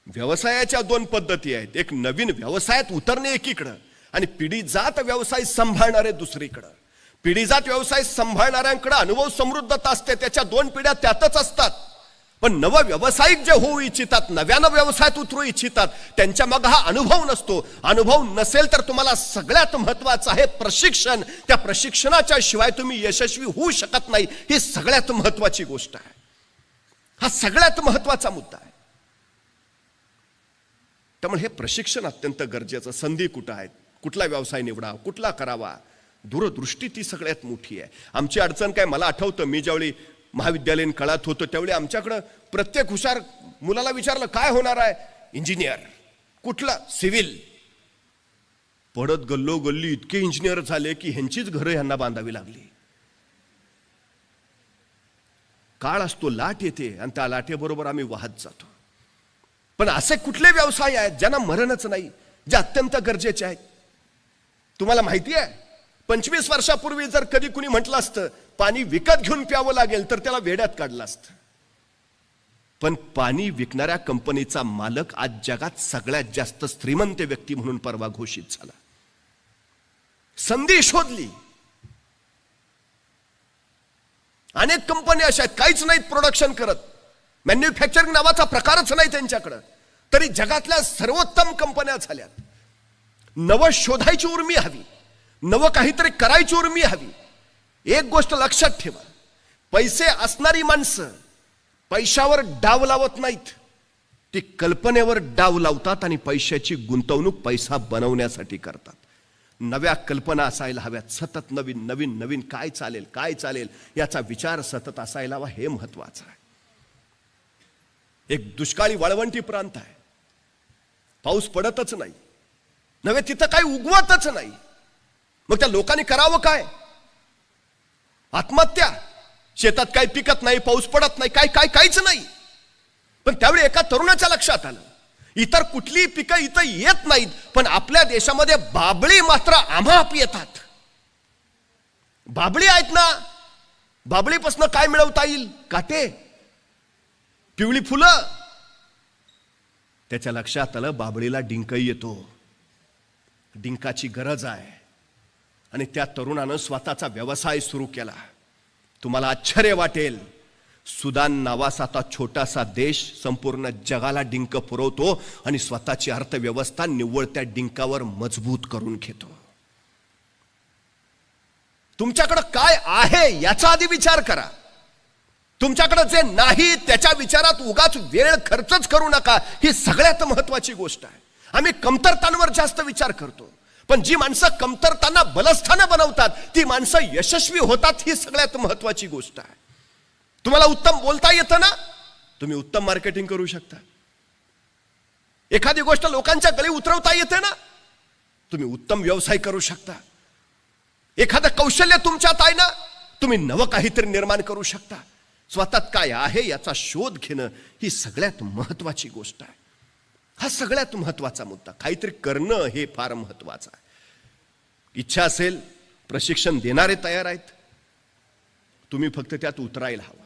व्यवसायाच्या 2 पद्धती आहेत, एक नवीन व्यवसायात उतरणे एकीकडं, आणि पिढीजात व्यवसाय सांभाळणारे दुसरीकडं. पिढीजात व्यवसाय सांभाळणाऱ्यांकडे अनुभव समृद्धता असते, त्याच्या 2 पिढ्या त्यातच असतात. पण नव व्यावसायिक जे होऊ इच्छितात, नव्यानं व्यवसायात उतरू इच्छितात, त्यांच्या मग हा अनुभव नसतो. अनुभव नसेल तर तुम्हाला सगळ्यात महत्वाचं आहे प्रशिक्षण. त्या प्रशिक्षणाच्या शिवाय तुम्ही यशस्वी होऊ शकत नाही. ही सगळ्यात महत्वाची गोष्ट आहे. हा सगळ्यात महत्वाचा मुद्दा आहे. त्यामुळे हे प्रशिक्षण अत्यंत गरजेचं. संधी कुठं आहेत, कुठला व्यवसाय निवडा, कुठला करावा, दूरदृष्टी ती सगळ्यात मोठी आहे. आमची अडचण काय, मला आठवतं मी ज्यावेळी महाविद्यालयीन काळात होतो त्यावेळी आमच्याकडं प्रत्येक हुशार मुलाला विचारलं काय होणार आहे, इंजिनियर. कुठला? सिव्हिल. पडत गल्लोगल्ली इतके इंजिनियर झाले की ह्यांचीच घरं ह्यांना बांधावी लागली. काळ असतो, लाट येते, आणि त्या लाटेबरोबर आम्ही वाहत जातो. पण असे कुठले व्यवसाय आहेत ज्यांना मरणच नाही, जे अत्यंत गरजेचे आहेत? तुम्हाला माहिती आहे, 25 वर्षापूर्वी जर कधी कुणी म्हटलं असतं पाणी विकत घेऊन प्यावं लागेल तर त्याला वेड्यात काढलं असतं. पण पाणी विकणाऱ्या कंपनीचा मालक आज जगात सगळ्यात जास्त श्रीमंत व्यक्ती म्हणून परवा घोषित झाला. संधी शोधली. अनेक कंपन्या अशा आहेत काहीच नाहीत प्रोडक्शन करत, मॅन्युफॅक्चरिंग नावाचा प्रकारच नाही त्यांच्याकडं, तरी जगातल्या सर्वोत्तम कंपन्या झाल्यात. नवं शोधायची उर्मी हवी, नवं काहीतरी करायची उर्मी हवी. एक गोष्ट लक्षात ठेवा, पैसे असणारी माणसं पैशावर डाव लावत नाहीत, ती कल्पनेवर डाव लावतात आणि पैशाची गुंतवणूक पैसा बनवण्यासाठी करतात. नव्या कल्पना असायला हव्यात, सतत नवीन नवीन नवीन काय चालेल काय चालेल याचा विचार सतत असायला हवा, हे महत्वाचं आहे. एक दुष्काळी वाळवंटी प्रांत आहे, पाऊस पडतच नाही, नव्हे तिथं काही उगवतच नाही. मग त्या लोकांनी करावं काय? आत्महत्या, शेतात काही पिकत नाही, पाऊस पडत नाही, काहीच नाही. पण त्यावेळी एका तरुणाच्या लक्षात आलं, इतर कुठली पिकं इथं येत नाहीत, पण आपल्या देशामध्ये बाबळी मात्र आम्हाप येतात. बाबळी आहेत ना, बाबळीपासून काय मिळवता येईल? काटे, पिवळी फुलं. त्याच्या लक्षात आलं बाबळीला डिंकही येतो, डिंकाची गरज आहे. आणि त्या तरुणानं स्वतःचा व्यवसाय सुरू केला. तुम्हाला आश्चर्य वाटेल, सुदान नावाचा आता छोटासा देश संपूर्ण जगाला डिंक पुरवतो आणि स्वतःची अर्थव्यवस्था निव्वळ त्या डिंकावर मजबूत करून घेतो. तुमच्याकडे काय आहे याचा आधी विचार करा. तुमच्याकडे जे नाही त्याच्या विचारात उगाच वेळ खर्चच करू नका. ही सगळ्यात महत्वाची गोष्ट आहे. आम्ही कमतरतांवर जास्त विचार करतो, पण जी माणसं कमतरतांना बलस्थानं बनवतात ती माणसं यशस्वी होतात. ही सगळ्यात महत्वाची गोष्ट आहे. तुम्हाला उत्तम बोलता येतं ना, तुम्ही उत्तम मार्केटिंग करू शकता. एखादी गोष्ट लोकांच्या गळी उतरवता येते ना, तुम्ही उत्तम व्यवसाय करू शकता. एखादं कौशल्य तुमच्यात आहे ना, तुम्ही नवं काहीतरी निर्माण करू शकता. स्वतःत काय आहे याचा शोध घेणं ही सगळ्यात महत्वाची गोष्ट आहे. हा सगळ्यात महत्वाचा मुद्दा. काहीतरी करणं हे फार महत्वाचं आहे. इच्छा असेल, प्रशिक्षण देणारे तयार आहेत, तुम्ही फक्त त्यात उतरायला हवं.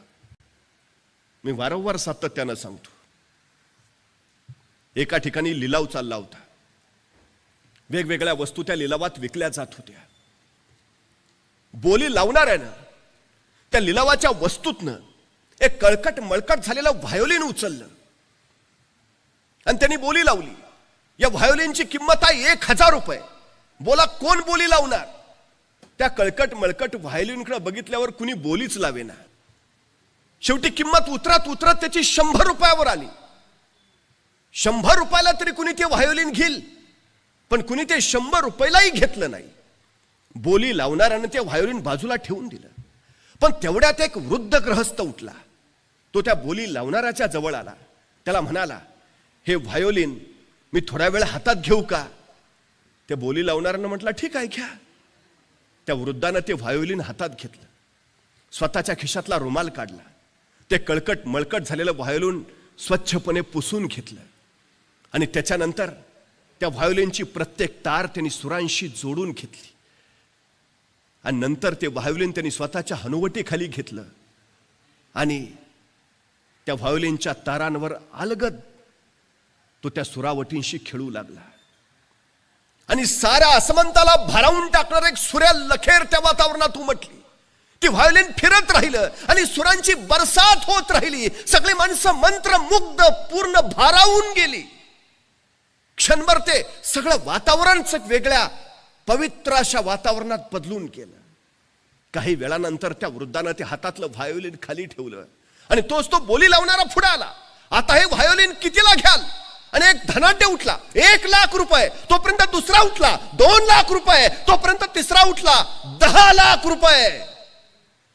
मी वारंवार सातत्यानं सांगतो, एका ठिकाणी लिलाव चालला होता. वेगवेगळ्या वस्तू त्या लिलावात विकल्या जात होत्या. बोली लावणाऱ्यानं त्या लिलावाच्या वस्तूतनं एक कळकट मळकट झालेलं व्हायोलिन उचललं आणि त्यांनी बोली लावली. या व्हायोलिनची किंमत आहे 1000 रुपये. बोला कोण बोली लावणार? त्या कळकट मळकट व्हायोलिनकडे बघितल्यावर कुणी बोलीच लावेना. शेवटी किंमत उतरत उतरत त्याची 100 रुपयावर आली. 100 रुपयाला तरी कुणी ते व्हायोलिन घेईल, पण कुणी ते 100 रुपयालाही घेतलं नाही. बोली लावणाऱ्यानं ते व्हायोलिन बाजूला ठेवून दिलं. पण तेवढ्यात एक वृद्ध गृहस्थ उठला. तो त्या बोली लावणाऱ्याच्या जवळ आला. त्याला म्हणाला, हे व्हायोलिन मी थोड्या वेळ हातात घेऊ का? त्या बोली लावणाऱ्यानं म्हटलं, ठीक आहे, घ्या. त्या वृद्धानं ते व्हायोलिन हातात घेतलं, स्वतःच्या खिशातला रुमाल काढला, ते कळकट मळकट झालेलं व्हायोलिन स्वच्छपणे पुसून घेतलं आणि त्याच्यानंतर त्या व्हायोलिनची प्रत्येक तार त्यांनी सुरांशी जोडून घेतली. आणि नंतर ते व्हायोलिन त्यांनी स्वतःच्या हनुवटीखाली घेतलं आणि त्या व्हायोलिनच्या तारांवर अलगद तो त्या सुरावटींशी खेळू लागला. आणि साऱ्या आसमंताला भारावून टाकणार एक सूर्या लखेर त्या वातावरणात उमटली. ती व्हायोलिन फिरत राहिलं आणि सुरांची बरसात होत राहिली. सगळी माणसं मंत्रमुग्ध पूर्ण भारावून गेली. क्षणभर ते सगळं वातावरणच वेगळ्या पवित्र अशा वातावरणात बदलून गेलं. काही वेळानंतर त्या वृद्धानं ते हातातलं व्हायोलिन खाली ठेवलं आणि तोच तो बोली लावणारा पुढे आला. आता हे व्हायोलिन कितीला घ्याल? आणि एक धनाढ्य उठला, 1,00,000 रुपये. तोपर्यंत दुसरा उठला, 2,00,000 रुपये. तोपर्यंत तिसरा उठला, 10,00,000 रुपये.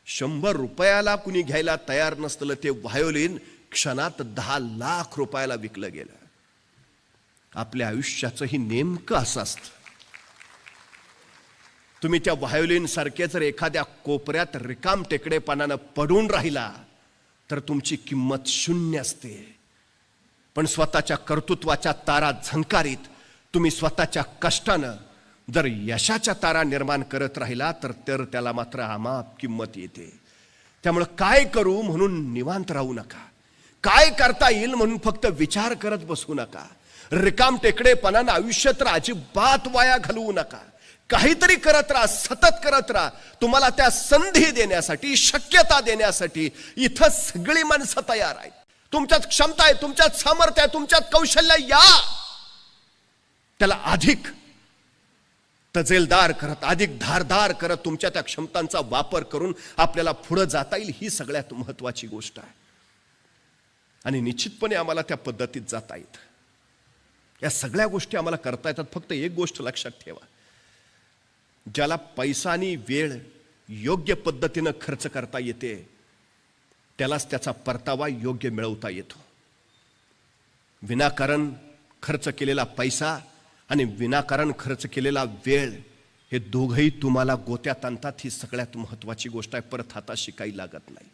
100 रुपयाला कुणी घ्यायला तयार नसलं ते व्हायोलिन क्षणात 10,00,000 रुपयाला विकलं गेलं. आपल्या आयुष्याचं ही नेमकं असं असतं. तुम्ही त्या व्हायोलिन सारखे जर एखाद्या कोपऱ्यात रिकाम टेकडेपणानं पडून राहिला तर तुमची किंमत 0 असते. पण स्वतःच्या कर्तृत्वाच्या तारा झंकारीत तुम्ही स्वतःच्या कष्टानं जर यशाच्या तारा निर्माण करत राहिला तर त्याला मात्र अमाप किंमत येते. त्यामुळे काय करू म्हणून निवांत राहू नका. काय करता येईल म्हणून फक्त विचार करत बसू नका. रिकाम टेकडेपणानं आयुष्य तर अजिबात वाया घालवू नका. काहीतरी करत राहा, सतत करत राहा. तुम्हाला त्या संधी देण्यासाठी, शक्यता देण्यासाठी इथं सगळी माणसं तयार आहेत. तुमच्यात क्षमता आहे, तुमच्यात सामर्थ्य आहे, तुमच्यात कौशल्य. या त्याला अधिक तजेलदार करत, अधिक धारदार करत तुमच्या त्या क्षमतांचा वापर करून आपल्याला पुढे जाता येईल. ही सगळ्यात महत्वाची गोष्ट आहे आणि निश्चितपणे आम्हाला त्या पद्धतीत जाता येतं. या सगळ्या गोष्टी आम्हाला करता येतात. फक्त एक गोष्ट लक्षात ठेवा, ज्याला पैसा आणि वेळ योग्य पद्धतीनं खर्च करता येते त्यालाच त्याचा परतावा योग्य मिळवता येतो. विनाकारण खर्च केलेला पैसा आणि विनाकारण खर्च केलेला वेळ हे दोघंही तुम्हाला गोत्यात आणतात. ही सगळ्यात महत्वाची गोष्ट आहे. परत हाताशी काही लागत नाही.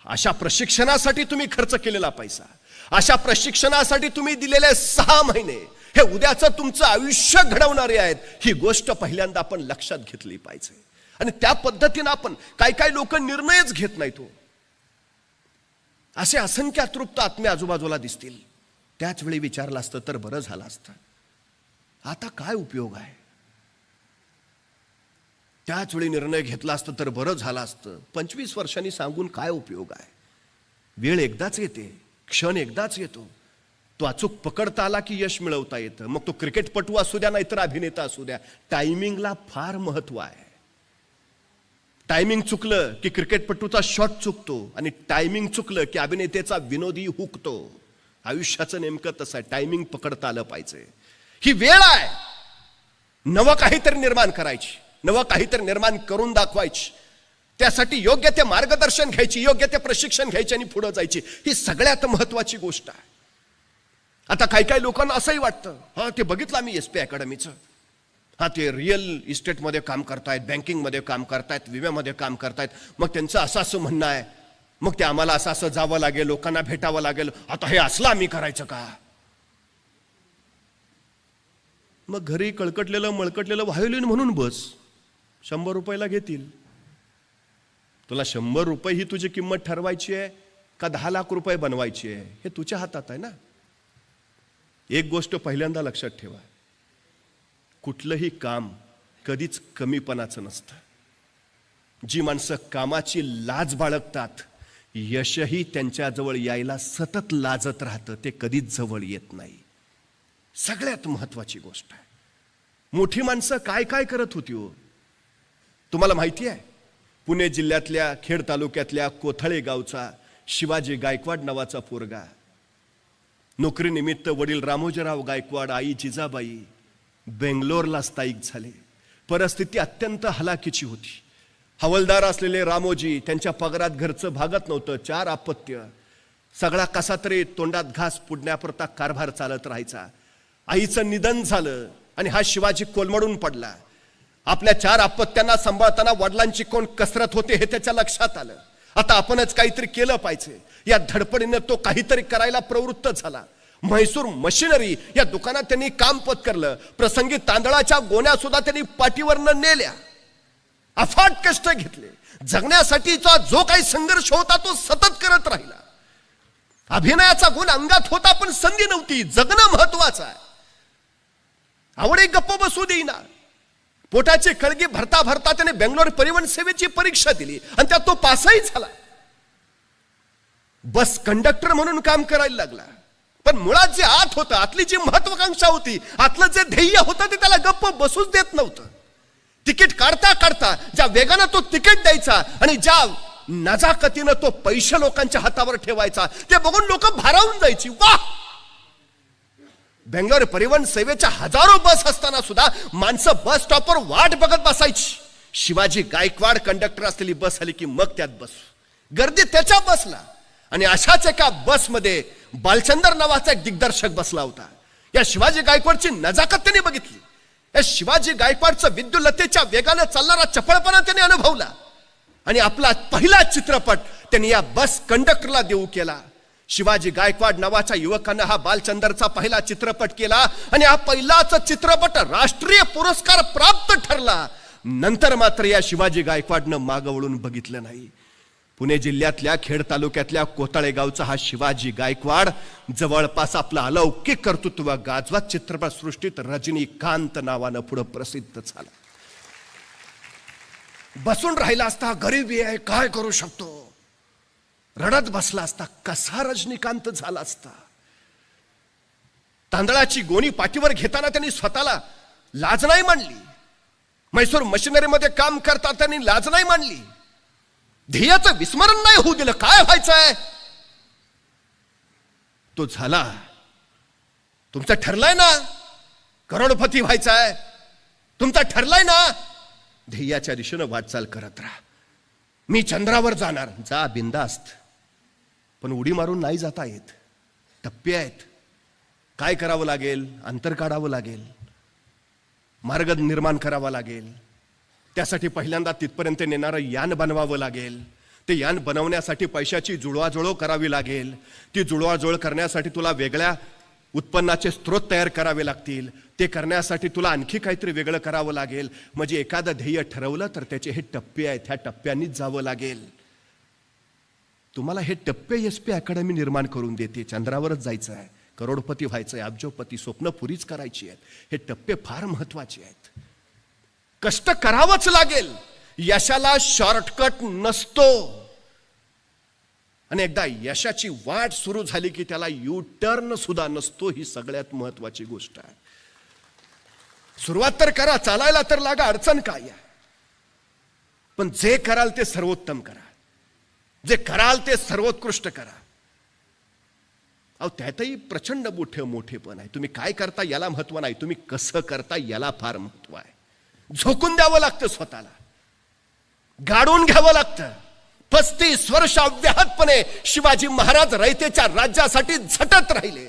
अशा प्रशिक्षणासाठी तुम्ही खर्च केलेला पैसा, अशा प्रशिक्षणासाठी तुम्ही दिलेले 6 महिने हे उद्याचं तुमचं आयुष्य घडवणारे आहेत. ही गोष्ट पहिल्यांदा आपण लक्षात घेतली पाहिजे. आणि त्या पद्धतीनं आपण काही लोक निर्णयच घेत नाहीत. असे असंख्य अतृप्त आत्मे आजूबाजूला दिसतील. त्याच वेळी विचारलं असतं तर बरं झालं असतं. आता काय उपयोग आहे? त्याच वेळी निर्णय घेतला असतं तर बरं झालं असतं. 25 वर्षांनी सांगून काय उपयोग आहे? वेळ एकदाच येते, क्षण एकदाच येतो. तो अचूक पकडता आला की यश मिळवता येतं. मग तो क्रिकेटपटू असू द्या नाहीतर अभिनेता असू द्या, टायमिंगला फार महत्व आहे. टायमिंग चुकलं की क्रिकेटपटूचा शॉट चुकतो, आणि टायमिंग चुकलं की अभिनेतेचा विनोदी हुकतो. आयुष्याचं नेमकं तसं आहे. टायमिंग पकडता आलं पाहिजे. ही वेळ आहे नवं काहीतरी निर्माण करायची, नवं काहीतरी निर्माण करून दाखवायची. त्यासाठी योग्य ते मार्गदर्शन घ्यायची, योग्य ते प्रशिक्षण घ्यायचे आणि पुढे जायची. ही सगळ्यात महत्वाची गोष्ट आहे. आता काही लोकांना असंही वाटतं, हा ते बघितलं आम्ही SP अकॅडमीचं, हा ते रिअल इस्टेटमध्ये काम करतायत, बँकिंगमध्ये काम करतायत, विम्यामध्ये काम करतायत. मग त्यांचं असं म्हणणं आहे, मग ते आम्हाला असं जावं लागेल, लोकांना भेटावं लागेल. आता हे असलं आम्ही करायचं का? मग घरी कळकटलेलं मळकटलेलं व्हायोलिन म्हणून बस. 100 रुपयाला घेतील. तुला 100 रुपये ही तुझी किंमत ठरवायची आहे का 10 लाख रुपये बनवायची आहे, हे तुझ्या हातात आहे ना. एक गोष्ट पहिल्यांदा लक्षात ठेवा, कुठलंही काम कधीच कमीपणाचं नसतं. जी माणसं कामाची लाज बाळगतात, यशही त्यांच्याजवळ यायला सतत लाजत राहतं, ते कधीच जवळ येत नाही. सगळ्यात महत्वाची गोष्ट आहे. मोठी माणसं काय करत होती हो तुम्हाला माहिती आहे? पुणे जिल्ह्यातल्या खेड तालुक्यातल्या कोथळे गावचा शिवाजी गायकवाड नावाचा पोरगा, नोकरीनिमित्त वडील रामोजीराव गायकवाड, आई जिजाबाई बेंगलोरला स्थायिक झाले. परिस्थिती अत्यंत हलाखीची होती. हवालदार असलेले रामोजी, त्यांच्या पगारात घरचं भागत नव्हतं. 4 अपत्य, सगळा कसा तरी तोंडात घास पुडण्यापुरता कारभार चालत राहायचा. आईचं निधन झालं आणि हा शिवाजी कोलमडून पडला. आपल्या 4 अपत्यांना सांभाळताना वडिलांची कोण कसरत होते हे त्याच्या लक्षात आलं. आता आपणच काहीतरी केलं पाहिजे. या धडपडीने तो काहीतरी करायला प्रवृत्त झाला. म्हैसूर मशिनरी या दुकानात त्यांनी काम पत्करलं. प्रसंगी तांदळाच्या गोण्या सुद्धा त्यांनी पाठीवरनं नेल्या. अफाट कष्ट घेतले. जगण्यासाठीचा जो काही संघर्ष होता तो सतत करत राहिला. अभिनयाचा गुण अंगात होता पण संधी नव्हती. जगणं महत्वाचं आहे. आवडे गप्प बसू देईना. पोटाची कळगी भरता भरता त्याने बेंगलोर परिवहन सेवेची परीक्षा दिली आणि त्यात तो पासही झाला. बस कंडक्टर म्हणून काम करायला लागला. पण मुळात जे आत होतं, आतली जी महत्वाकांक्षा होती, आतलं जे ध्येय होतं ते त्याला गप्प बसूच देत नव्हतं. तिकीट काढता काढता ज्या वेगानं तो तिकीट द्यायचा आणि ज्या नजाकतीनं तो पैसे लोकांच्या हातावर ठेवायचा, ते बघून लोक भारावून जायची. वाह! बेंगलोर परिवहन सेवेच्या हजारो बस असताना सुद्धा माणसं बस स्टॉपवर वाट बघत बसायची. शिवाजी गायकवाड कंडक्टर असलेली बस आली की मग त्यात बस. गर्दी त्याच्या बसला. आणि अशाच एका बसमध्ये बालचंदर नावाचा एक दिग्दर्शक बसला होता. या शिवाजी गायकवाडची नजाकत त्याने बघितली. या शिवाजी गायकवाडचं विद्युल्लतेच्या वेगाने चालणारा चपळपणा त्याने अनुभवला. आणि आपला पहिला चित्रपट त्यांनी या बस कंडक्टरला देऊ केला. शिवाजी गायकवाड नावाच्या युवकानं हा बालचंदरचा पहिला चित्रपट केला आणि हा पहिलाच चित्रपट राष्ट्रीय पुरस्कार प्राप्त ठरला. नंतर मात्र या शिवाजी गायकवाडनं मागं वळून बघितलं नाही. पुणे जिल्ह्यातल्या खेड तालुक्यातल्या कोथळे गावचा हा शिवाजी गायकवाड जवळपास आपलं अलौकिक कर्तृत्व गाजवत चित्रपटसृष्टीत रजनीकांत नावानं पुढे प्रसिद्ध झाला. बसून राहिला असता, गरिबी आहे काय करू शकतो, रडत बसला असता, कसा रजनीकांत झाला असता. तांदळाची गोणी पाठीवर घेताना त्यांनी स्वतःला लाज नाही मानली. म्हैसूर मशिनरीमध्ये काम करता त्यांनी लाज नाही मानली. ध्येयाचं विस्मरण नाही होऊ दिलं. काय व्हायचंय तो झाला. तुमचं ठरलंय ना करोडपती व्हायचंय, तुमचं ठरलंय ना, ध्येयाच्या दिशेनं वाटचाल करत राहा. मी चंद्रावर जाणार, जा बिंदास्त, पण उडी मारून नाही जाता येत. टप्पे आहेत. काय करावं लागेल? अंतर काढावं लागेल. मार्ग निर्माण करावा लागेल. त्यासाठी पहिल्यांदा तिथपर्यंत नेणारं यान बनवावं लागेल. ते यान बनवण्यासाठी पैशाची जुळवाजुळव करावी लागेल. ती जुळवाजुळव करण्यासाठी तुला वेगळ्या उत्पन्नाचे स्रोत तयार करावे लागतील. ते करण्यासाठी तुला आणखी काहीतरी वेगळं करावं लागेल. म्हणजे एखादं ध्येय ठरवलं तर त्याचे हे टप्पे आहेत, ह्या टप्प्यांनीच जावं लागेल. तुम्हाला हे टप्पे SP अकॅडमी निर्माण करून देते. चंद्रावरच जायचं आहे, करोडपती व्हायचं आहे, अब्जोपती स्वप्न पुरीच करायची आहेत. हे टप्पे फार महत्वाचे आहेत. कष्ट करावंच लागेल. यशाला शॉर्टकट नसतो. आणि एकदा यशाची वाट सुरू झाली की त्याला यू टर्न सुद्धा नसतो. ही सगळ्यात महत्वाची गोष्ट आहे. सुरुवात तर करा, चालायला तर लागा, अडचण काय आहे. पण जे कराल ते सर्वोत्तम करा. जे कराल ते सर्वोत्कृष्ट करा. अहो त्यातही प्रचंड मोठेपण आहे. तुम्ही काय करता याला महत्व नाही, तुम्ही कसं करता याला फार महत्व आहे. झोकून द्यावं लागतं, स्वतःला गाडून घ्यावं लागतं. 35 वर्ष अव्याहतपणे शिवाजी महाराज रयतेच्या राज्यासाठी झटत राहिले.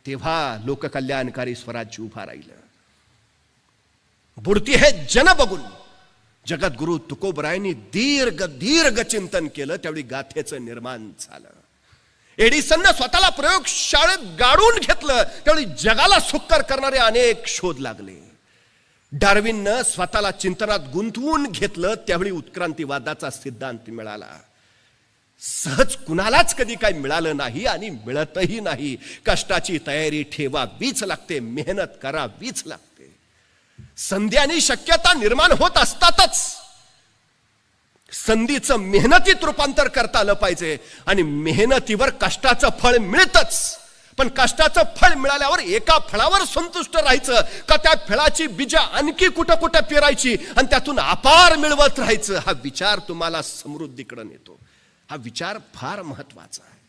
तेव्हा लोककल्याणकारी स्वराज्य उभा राहिलं. बुडती हे जन बघून जगद्गुरु तुकोबरायांनी दीर्घ दीर्घ चिंतन केलं. त्यावेळी गाथेचं निर्माण झालं. एडिसननं स्वतःला प्रयोगशाळेत गाडून घेतलं. त्यावेळी जगाला सुकर करणारे अनेक शोध लागले. डार्विननं स्वतःला चिंतनात गुंतवून घेतलं. त्यावेळी उत्क्रांतीवादाचा सिद्धांत मिळाला. सहज कुणालाच कधी काही मिळालं नाही आणि मिळतही नाही. कष्टाची तयारी ठेवावीच लागते, मेहनत करावीच लागते. संधी आणि शक्यता निर्माण होत असतातच संधीचं मेहनतीत रूपांतर करता आलं पाहिजे. आणि मेहनतीवर कष्टाचं फळ मिळतच. पण कष्टाचं फळ मिळाल्यावर एका फळावर संतुष्ट राहायचं का त्या फळाची बीजा आणखी कुठं कुठं पेरायची आणि त्यातून अपार मिळवत राहायचं. हा विचार तुम्हाला समृद्धीकडे नेतो. हा विचार फार महत्वाचा आहे.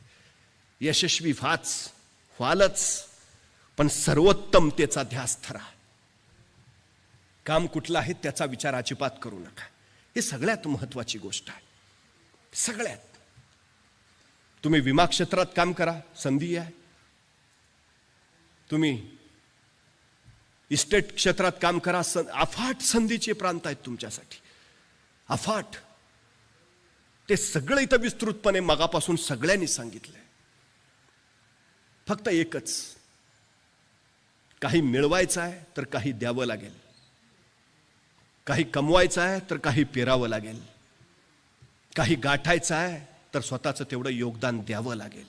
यशस्वी व्हालच, पण सर्वोत्तमतेचा ध्यास धरा. काम कुठलं आहे त्याचा विचार अजिबात करू नका. ही सगळ्यात महत्वाची गोष्ट आहे. सगळ्यात. तुम्ही विमा क्षेत्रात काम करा, संधी आहे. तुम्ही इस्टेट क्षेत्रात काम करा, अफाट संधीचे प्रांत आहेत तुमच्यासाठी, अफाट. ते सगळं इथं विस्तृतपणे मगापासून सगळ्यांनी सांगितलंय. फक्त एकच, काही मिळवायचं आहे तर काही द्यावं लागेल. काही कमवायचं आहे तर काही पेरावं लागेल. काही गाठायचं आहे तर स्वतःचं तेवढं योगदान द्यावं लागेल.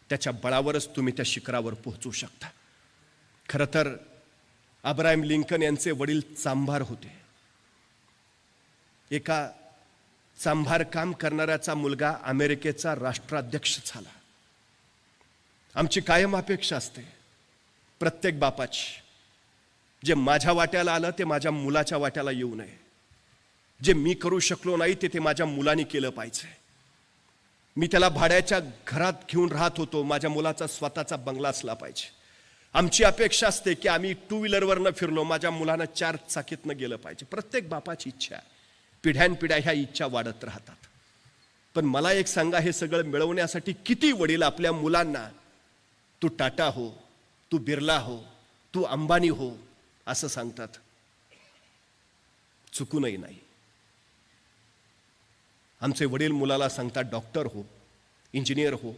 त्याच्या बळावरच तुम्ही त्या शिखरावर पोहोचू शकता. खरं तर अब्राहम लिंकन यांचे वडील चांभार होते. एका चांभार काम करणाऱ्याचा मुलगा अमेरिकेचा राष्ट्राध्यक्ष झाला. आमची कायम अपेक्षा असते प्रत्येक बापाची, जे माझ्या वाट्याला आलं ते माझ्या मुलाच्या वाट्याला येऊ नये. जे मी करू शकलो नाही ते माझ्या मुलाने केलं पाहिजे. मी त्याला भाड्याच्या घरात घेऊन राहत होतो, माझ्या मुलाचा स्वतःचा बंगला असला पाहिजे. आमची अपेक्षा असते की आम्ही 2 व्हीलरवरनं फिरलो, माझ्या मुलानं 4 चाकीतनं गेलं पाहिजे. प्रत्येक बापाची इच्छा आहे. पिढ्यानपिढ्या ह्या इच्छा वाढत राहतात. पण मला एक सांगा, हे सगळं मिळवण्यासाठी किती वडील आपल्या मुलांना तू टाटा हो, तू बिर्ला हो, तू अंबानी हो असं सांगतात. चुकूनही नाही. आमचे वडील मुलाला सांगतात डॉक्टर हो, इंजिनियर हो,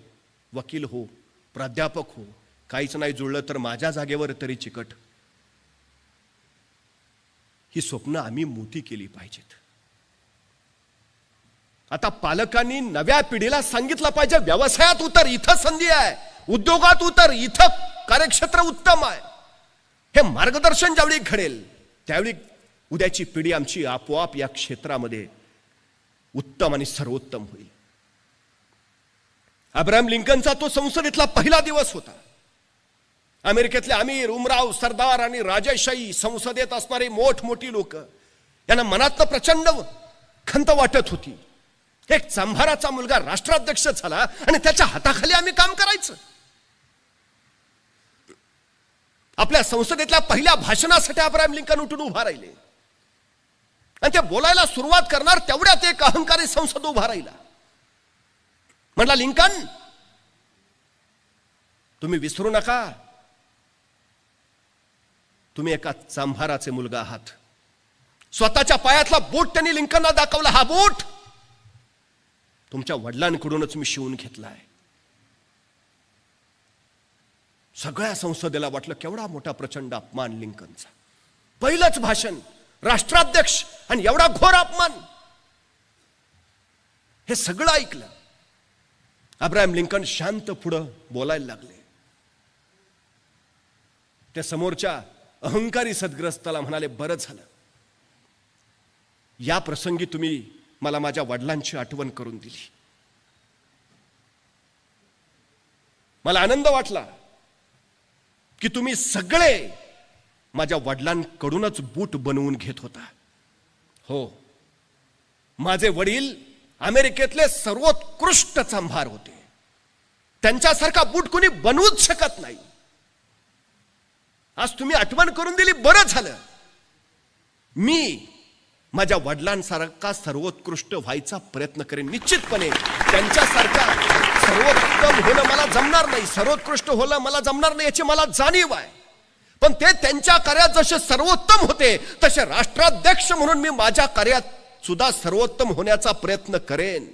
वकील हो, प्राध्यापक हो. काहीच नाही जुळलं तर माझ्या जागेवर तरी चिकट. ही स्वप्न आम्ही मोठी केली पाहिजेत. आता पालकांनी नव्या पिढीला सांगितलं पाहिजे, व्यवसायात उतर, इथं संधी आहे. उद्योगात उतर, इथं कार्यक्षेत्र उत्तम आहे. हे मार्गदर्शन ज्यावेळी घडेल त्यावेळी उद्याची पिढी आमची आपोआप या क्षेत्रामध्ये उत्तम आणि सर्वोत्तम होईल. अब्राहम लिंकनचा तो संसदेतला पहिला दिवस होता. अमेरिकेतले अमीर, उमराव, सरदार आणि राजेशाही, संसदेत असणारी मोठमोठी लोक, यांना मनातनं प्रचंड खंत वाटत होती. एक चांभाराचा मुलगा राष्ट्राध्यक्ष झाला आणि त्याच्या हाताखाली आम्ही काम करायचं. आपल्या संसदेतल्या पहिल्या भाषणासाठी अब्राहम लिंकन उठून उभा राहिले आणि ते बोलायला सुरुवात करणार तेवढ्यात एक अहंकारी संसद उभा राहिला. म्हणला, लिंकन तुम्ही विसरू नका, तुम्ही एका चांभाराचे मुलगा आहात. स्वतःच्या पायातला बूट त्यांनी लिंकनला दाखवला. हा बूट तुमच्या वडिलांकडूनच मी शिवून घेतलाय. सगळ्या संसदेला वाटलं केवढा मोठा प्रचंड अपमान लिंकनचा. पहिलंच भाषण, राष्ट्राध्यक्ष, आणि एवढा घोर अपमान. हे सगळं ऐकलं. अब्राहम लिंकन शांत पुढं बोलायला लागले. त्या समोरच्या अहंकारी सद्ग्रस्ताला म्हणाले, बरं झालं या प्रसंगी तुम्ही मला माझ्या वडिलांची आठवण करून दिली. मला आनंद वाटला की तुम्ही सगळे माझ्या वडिलांकडूनच बूट बनवून घेत होता. हो, माझे वडील अमेरिकेतले सर्वोत्कृष्ट चांभार होते. त्यांच्यासारखा बूट कुणी बनवूच शकत नाही. आज तुम्ही आठवण करून दिली, बरं झालं. मी माझ्या वडिलांसारखा सर्वोत्कृष्ट व्हायचा प्रयत्न करेन. निश्चितपणे त्यांच्यासारखा सर्वोत्तम होणं मला जमणार नाही, सर्वोत्कृष्ट होणं मला जमणार नाही याची मला जाणीव आहे. पण ते त्यांच्या कार्यात जसे सर्वोत्तम होते तसे राष्ट्राध्यक्ष म्हणून मी माझ्या कार्यात सुद्धा सर्वोत्तम होण्याचा प्रयत्न करेन.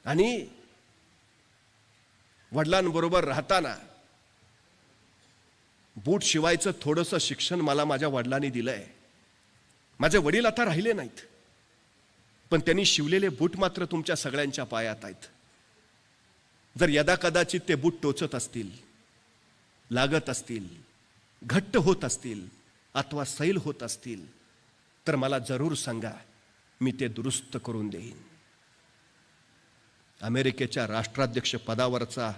आणि वडिलांबरोबर राहताना बूट शिवायचं थोडंसं शिक्षण मला माझ्या वडिलांनी दिलंय. माझे वडील आता राहिले नाहीत, पण त्यांनी शिवलेले बूट मात्र तुमच्या सगळ्यांच्या पायात आहेत. जर यदाकदाचित ते बूट टोचत असतील, लागत असतील, घट्ट होत असतील अथवा सैल होत असतील तर मला जरूर सांगा, मी ते दुरुस्त करून देईन. अमेरिकेच्या राष्ट्राध्यक्ष पदावरचा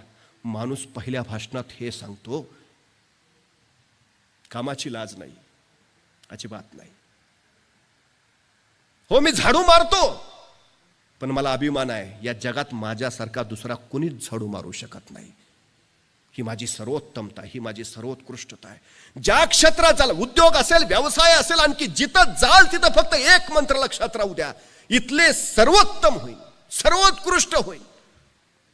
माणूस पहिल्या भाषणात हे सांगतो, कामाची लाज नाही, अजिबात नाही. हो, मी झाडू मारतो, पण मला अभिमान आहे या जगात माझ्यासारखा दुसरा कोणीच झाडू मारू शकत नाही. ही माझी सर्वोत्तमता, ही माझी सर्वोत्कृष्टता आहे. ज्या क्षेत्रात जाल, उद्योग असेल, व्यवसाय असेल, आणखी जिथं जाल तिथं फक्त एक मंत्र लक्षात राहू द्या, इथले सर्वोत्तम होईल, सर्वोत्कृष्ट होईल.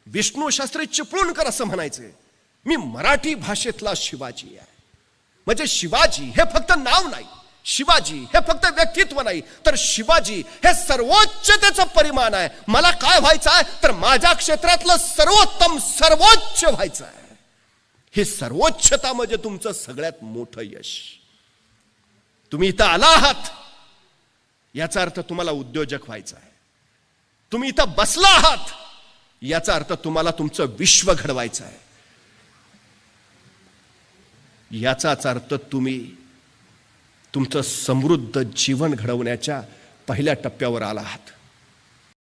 विष्णू शास्त्री चिपळूणकर असं म्हणायचे, मी मराठी भाषेतला शिवाजी आहे. म्हणजे शिवाजी हे फक्त नाव नाही, शिवाजी हे फक्त व्यक्तित्व नाही, तर शिवाजी हे सर्वोच्चतेचं परिमाण आहे. मला काय व्हायचं आहे तर माझ्या क्षेत्रातलं सर्वोत्तम, सर्वोच्च व्हायचं आहे. हे सर्वोच्चता म्हणजे तुमचं सगळ्यात मोठं यश. तुम्ही इथं आला आहात याचा अर्थ तुम्हाला उद्योजक व्हायचं आहे. तुम्ही इथं बसला आहात याचा अर्थ तुम्हाला तुमचं विश्व घडवायचं आहे. याचाच अर्थ तुम्ही तुमचं समृद्ध जीवन घडवण्याच्या पहिल्या टप्प्यावर आला आहात.